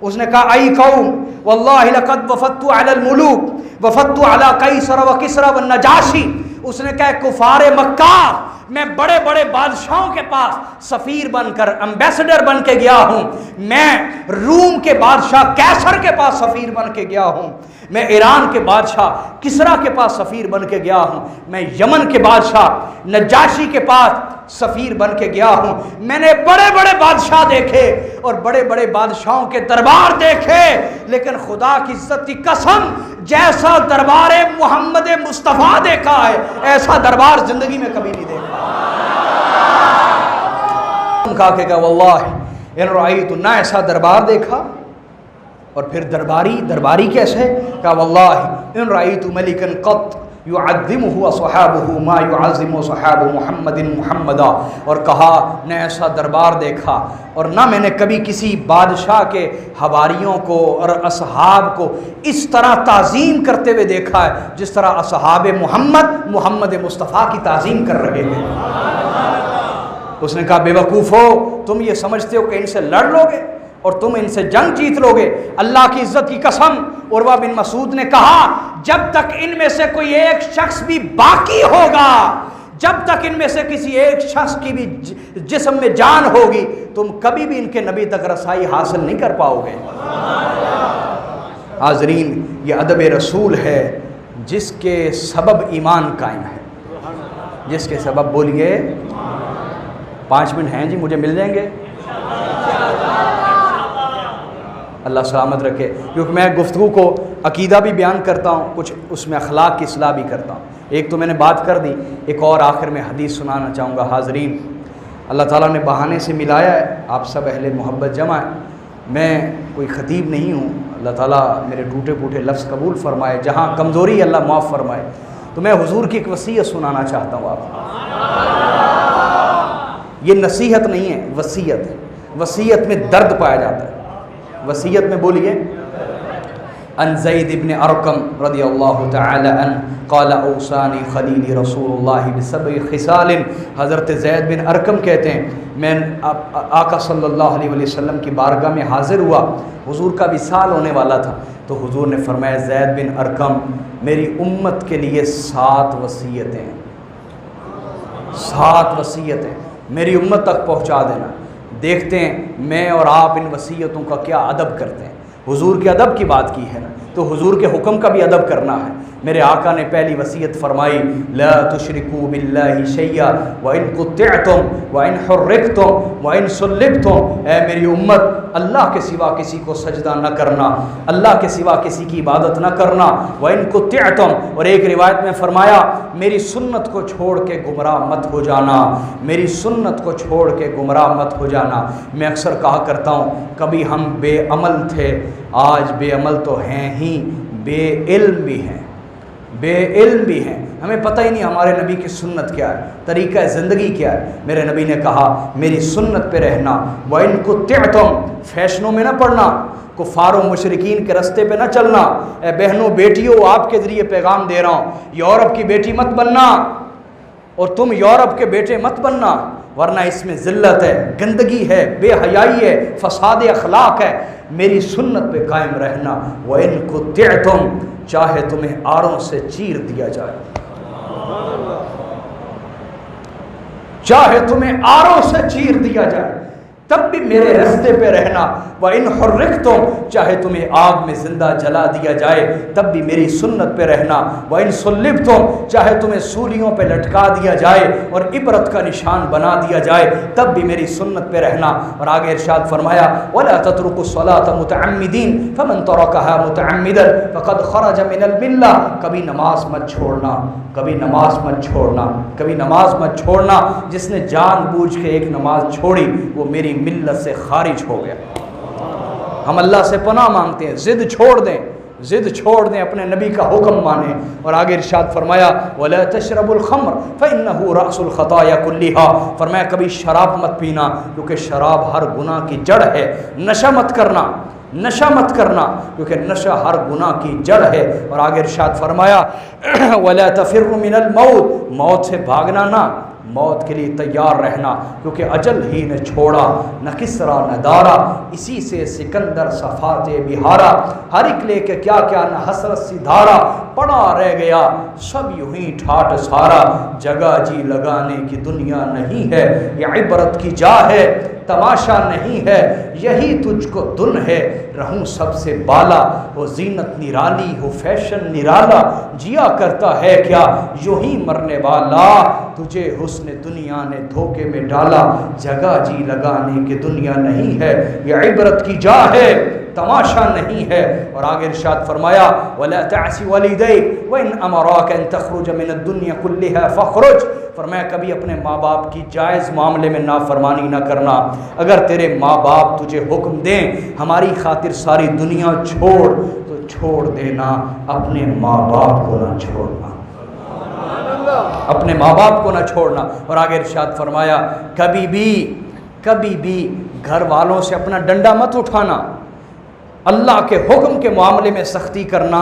اس نے کہا ای قوم واللہ لقد وفدت علی الملوک وفدت علی قیصر و کسری والنجاشی. اس نے کہا کفار مکہ, میں بڑے بڑے بادشاہوں کے پاس سفیر بن کر, امبیسڈر بن کے گیا ہوں. میں روم کے بادشاہ کیسر کے پاس سفیر بن کے گیا ہوں. میں ایران کے بادشاہ کسرا کے پاس سفیر بن کے گیا ہوں. میں یمن کے بادشاہ نجاشی کے پاس سفیر بن کے گیا ہوں. میں نے بڑے بڑے بادشاہ دیکھے اور بڑے بڑے بادشاہوں کے دربار دیکھے, لیکن خدا کی عزت کی قسم جیسا دربار محمد مصطفیٰ دیکھا ہے ایسا دربار زندگی میں کبھی نہیں دیکھا. کہا کہ واللہ ان رأیت, نہ ایسا دربار دیکھا. اور پھر درباری کیسے؟ کہا واللہ ان رأیت ملکا قط یعظمہ اصحابہ ما یعظم صحاب محمد محمدا. اور کہا نہ ایسا دربار دیکھا اور نہ میں نے کبھی کسی بادشاہ کے حواریوں کو اور اصحاب کو اس طرح تعظیم کرتے ہوئے دیکھا ہے جس طرح اصحاب محمد مصطفیٰ کی تعظیم کر رہے ہیں. اس نے کہا بے وقوفو, تم یہ سمجھتے ہو کہ ان سے لڑ لو گے اور تم ان سے جنگ جیت لو گے؟ اللہ کی عزت کی قسم. عروہ بن مسعود نے کہا جب تک ان میں سے کوئی ایک شخص بھی باقی ہوگا, جب تک ان میں سے کسی ایک شخص کی بھی جسم میں جان ہوگی, تم کبھی بھی ان کے نبی تک رسائی حاصل نہیں کر پاؤ گے. حاضرین, یہ ادب رسول ہے جس کے سبب ایمان قائم ہے, جس کے سبب بولیے 5 منٹ ہیں جی, مجھے مل جائیں گے؟ اللہ سلامت رکھے. کیونکہ میں گفتگو کو عقیدہ بھی بیان کرتا ہوں, کچھ اس میں اخلاق کی اصلاح بھی کرتا ہوں. ایک تو میں نے بات کر دی, ایک اور آخر میں حدیث سنانا چاہوں گا. حاضرین, اللہ تعالیٰ نے بہانے سے ملایا ہے, آپ سب اہل محبت جمع ہے. میں کوئی خطیب نہیں ہوں, اللہ تعالیٰ میرے ٹوٹے پھوٹے لفظ قبول فرمائے, جہاں کمزوری اللہ معاف فرمائے. تو میں حضور کی ایک وصیت سنانا چاہتا ہوں آپ کو. یہ نصیحت نہیں ہے, وصیت ہے. وصیت میں درد پایا جاتا ہے. وصیت میں بولیے ان زید ابن ارقم رضی اللہ تعالی عنہ قال اوصانی خلیل رسول اللہ بسبع خصال. حضرت زید بن ارقم کہتے ہیں میں آقا صلی اللہ علیہ وسلم کی بارگاہ میں حاضر ہوا, حضور کا وصال ہونے والا تھا. تو حضور نے فرمایا زید بن ارقم میری امت کے لیے 7 وصیتیں, 7 وصیتیں میری امت تک پہنچا دینا. دیکھتے ہیں میں اور آپ ان وصیتوں کا کیا ادب کرتے ہیں۔ حضور کے ادب کی بات کی ہے نا، تو حضور کے حکم کا بھی ادب کرنا ہے۔ میرے آقا نے پہلی وصیت فرمائی لا تشرکوا باللہ شیئا وان قطعتم وان حرکتم وان صلبتم، اے میری امت اللہ کے سوا کسی کو سجدہ نہ کرنا، اللہ کے سوا کسی کی عبادت نہ کرنا، وان قطعتم، اور ایک روایت میں فرمایا میری سنت کو چھوڑ کے گمراہ مت ہو جانا، میری سنت کو چھوڑ کے گمراہ مت ہو جانا۔ میں اکثر کہا کرتا ہوں کبھی ہم بے عمل تھے، آج بے عمل تو ہیں ہی، بے علم بھی ہیں، بے علم بھی ہیں، ہمیں پتہ ہی نہیں ہمارے نبی کی سنت کیا ہے، طریقہ زندگی کیا ہے۔ میرے نبی نے کہا میری سنت پہ رہنا، وَإِن قُطِعْتُمْ، فیشنوں میں نہ پڑنا، کفار و مشرکین کے رستے پہ نہ چلنا۔ اے بہنوں بیٹیوں، آپ کے ذریعے پیغام دے رہا ہوں، یورپ کی بیٹی مت بننا اور تم یورپ کے بیٹے مت بننا، ورنہ اس میں ذلت ہے، گندگی ہے، بے حیائی ہے، فساد اخلاق ہے۔ میری سنت پہ قائم رہنا، وَإِن قُطِعْتُمْ، چاہے تمہیں آروں سے چیر دیا جائے، چاہے تمہیں آروں سے چیر دیا جائے تب بھی میرے رستے پہ رہنا، وَإِنْ حُرِّقْتُمْ، چاہے تمہیں آگ میں زندہ جلا دیا جائے تب بھی میری سنت پہ رہنا، وَإِنْ صُلِّبْتُمْ، چاہے تمہیں سولیوں پہ لٹکا دیا جائے اور عبرت کا نشان بنا دیا جائے تب بھی میری سنت پہ رہنا۔ اور آگے ارشاد فرمایا وَلَا تَتْرُكُوا الصَّلَاةَ مُتَعَمِّدِينَ فَمَنْ تَرَكَهَا مُتَعَمِّدًا فَقَدْ خَرَجَ مِنَ الْمِلَّةِ، کبھی نماز مت چھوڑنا، کبھی نماز مت چھوڑنا، کبھی نماز مت چھوڑنا، جس نے جان بوجھ کے ایک نماز چھوڑی وہ میری ملت سے خارج ہو گیا۔ ہم اللہ سے پناہ مانگتے ہیں، ضد چھوڑ دیں، ضد چھوڑ دیں، اپنے نبی کا حکم مانیں۔ اور آگے ارشاد فرمایا وَلَا تَشْرَبُوا الْخَمْرَ فَإِنَّهُ رَأْسُ الْخَطَايَا كُلِّهَا، فرمایا کبھی شراب مت پینا کیونکہ شراب ہر گناہ کی جڑ ہے۔ نشہ مت کرنا، نشہ مت کرنا کیونکہ نشہ ہر گناہ کی جڑ ہے۔ اور آگے ارشاد فرمایا وَلَا تَفِرُّ مِنَ الْمَوْتِ، موت سے بھاگنا نہ، موت کے لیے تیار رہنا کیونکہ اجل ہی نے چھوڑا نہ کسرا نہ دارا، اسی سے سکندر صفات بہارا، ہر ایک لے کے کیا کیا نہ حسرت سی دھارا، پڑا رہ گیا سب یوں ہی ٹھاٹ سارا، جگہ جی لگانے کی دنیا نہیں ہے، یہ عبرت کی جا ہے تماشا نہیں ہے، یہی تجھ کو دن ہے رہوں سب سے بالا، وہ زینت نرالی ہو فیشن نرالا، جیا کرتا ہے کیا یوں ہی مرنے والا، تجھے حسن دنیا نے دھوکے میں ڈالا، جگہ جی لگانے کی دنیا نہیں ہے، یہ عبرت کی جا ہے تماشا نہیں ہے۔ اور آگے ارشاد فرمایا وَلَا تَعْصِ وَالِدَيْكَ وَإِنْ أَمَرَاكَ أَن تَخْرُجَ مِنَ الدُّنْيَا كُلِّهَا فَاخْرُجْ، فرمایا کبھی اپنے ماں باپ کی جائز معاملے میں نافرمانی نہ کرنا، اگر تیرے ماں باپ تجھے حکم دیں ہماری خاطر ساری دنیا چھوڑ تو چھوڑ دینا، اپنے ماں باپ کو نہ چھوڑنا، اپنے ماں باپ کو نہ چھوڑنا۔ اور آگے ارشاد فرمایا کبھی بھی گھر والوں سے اپنا ڈنڈا مت اٹھانا، اللہ کے حکم کے معاملے میں سختی کرنا،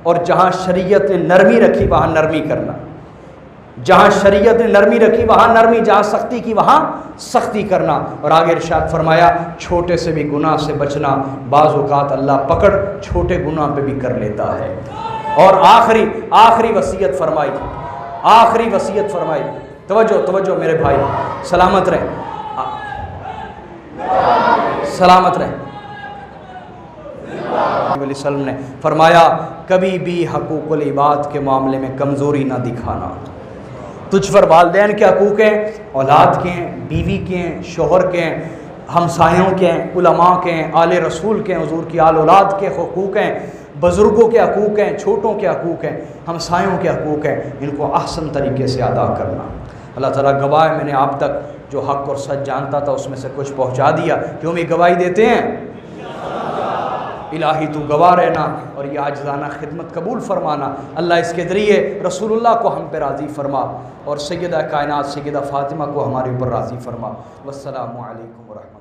اور جہاں شریعت نے نرمی رکھی وہاں نرمی کرنا، جہاں شریعت نے نرمی رکھی وہاں نرمی، جہاں سختی کی وہاں سختی کرنا۔ اور آگے ارشاد فرمایا چھوٹے سے بھی گناہ سے بچنا، بعض اوقات اللہ پکڑ چھوٹے گناہ پہ بھی کر لیتا ہے۔ اور آخری وصیت فرمائی، آخری وصیت فرمائی، توجہ میرے بھائی، سلامت رہیں، سلامت رہیں۔ علیہ وسلم نے فرمایا کبھی بھی حقوق العباد کے معاملے میں کمزوری نہ دکھانا، تجھ پر والدین کے حقوق ہیں، اولاد کے ہیں، بیوی کے ہیں، شوہر کے ہیں، ہمسایوں کے ہیں، علماء کے ہیں، آل رسول کے ہیں، حضور کی آل اولاد کے حقوق ہیں، بزرگوں کے حقوق ہیں، چھوٹوں کے حقوق ہیں، ہمسایوں کے حقوق ہیں، ان کو احسن طریقے سے ادا کرنا۔ اللہ تعالیٰ گواہ ہے میں نے آپ تک جو حق اور سچ جانتا تھا اس میں سے کچھ پہنچا دیا، کیوں بھی گواہی دیتے ہیں؟ الہی تو گواہ رہنا اور یہ عاجزانہ خدمت قبول فرمانا، اللہ اس کے ذریعے رسول اللہ کو ہم پہ راضی فرما اور سیدہ کائنات سیدہ فاطمہ کو ہمارے اوپر راضی فرما۔ والسلام علیکم ورحمۃ اللہ۔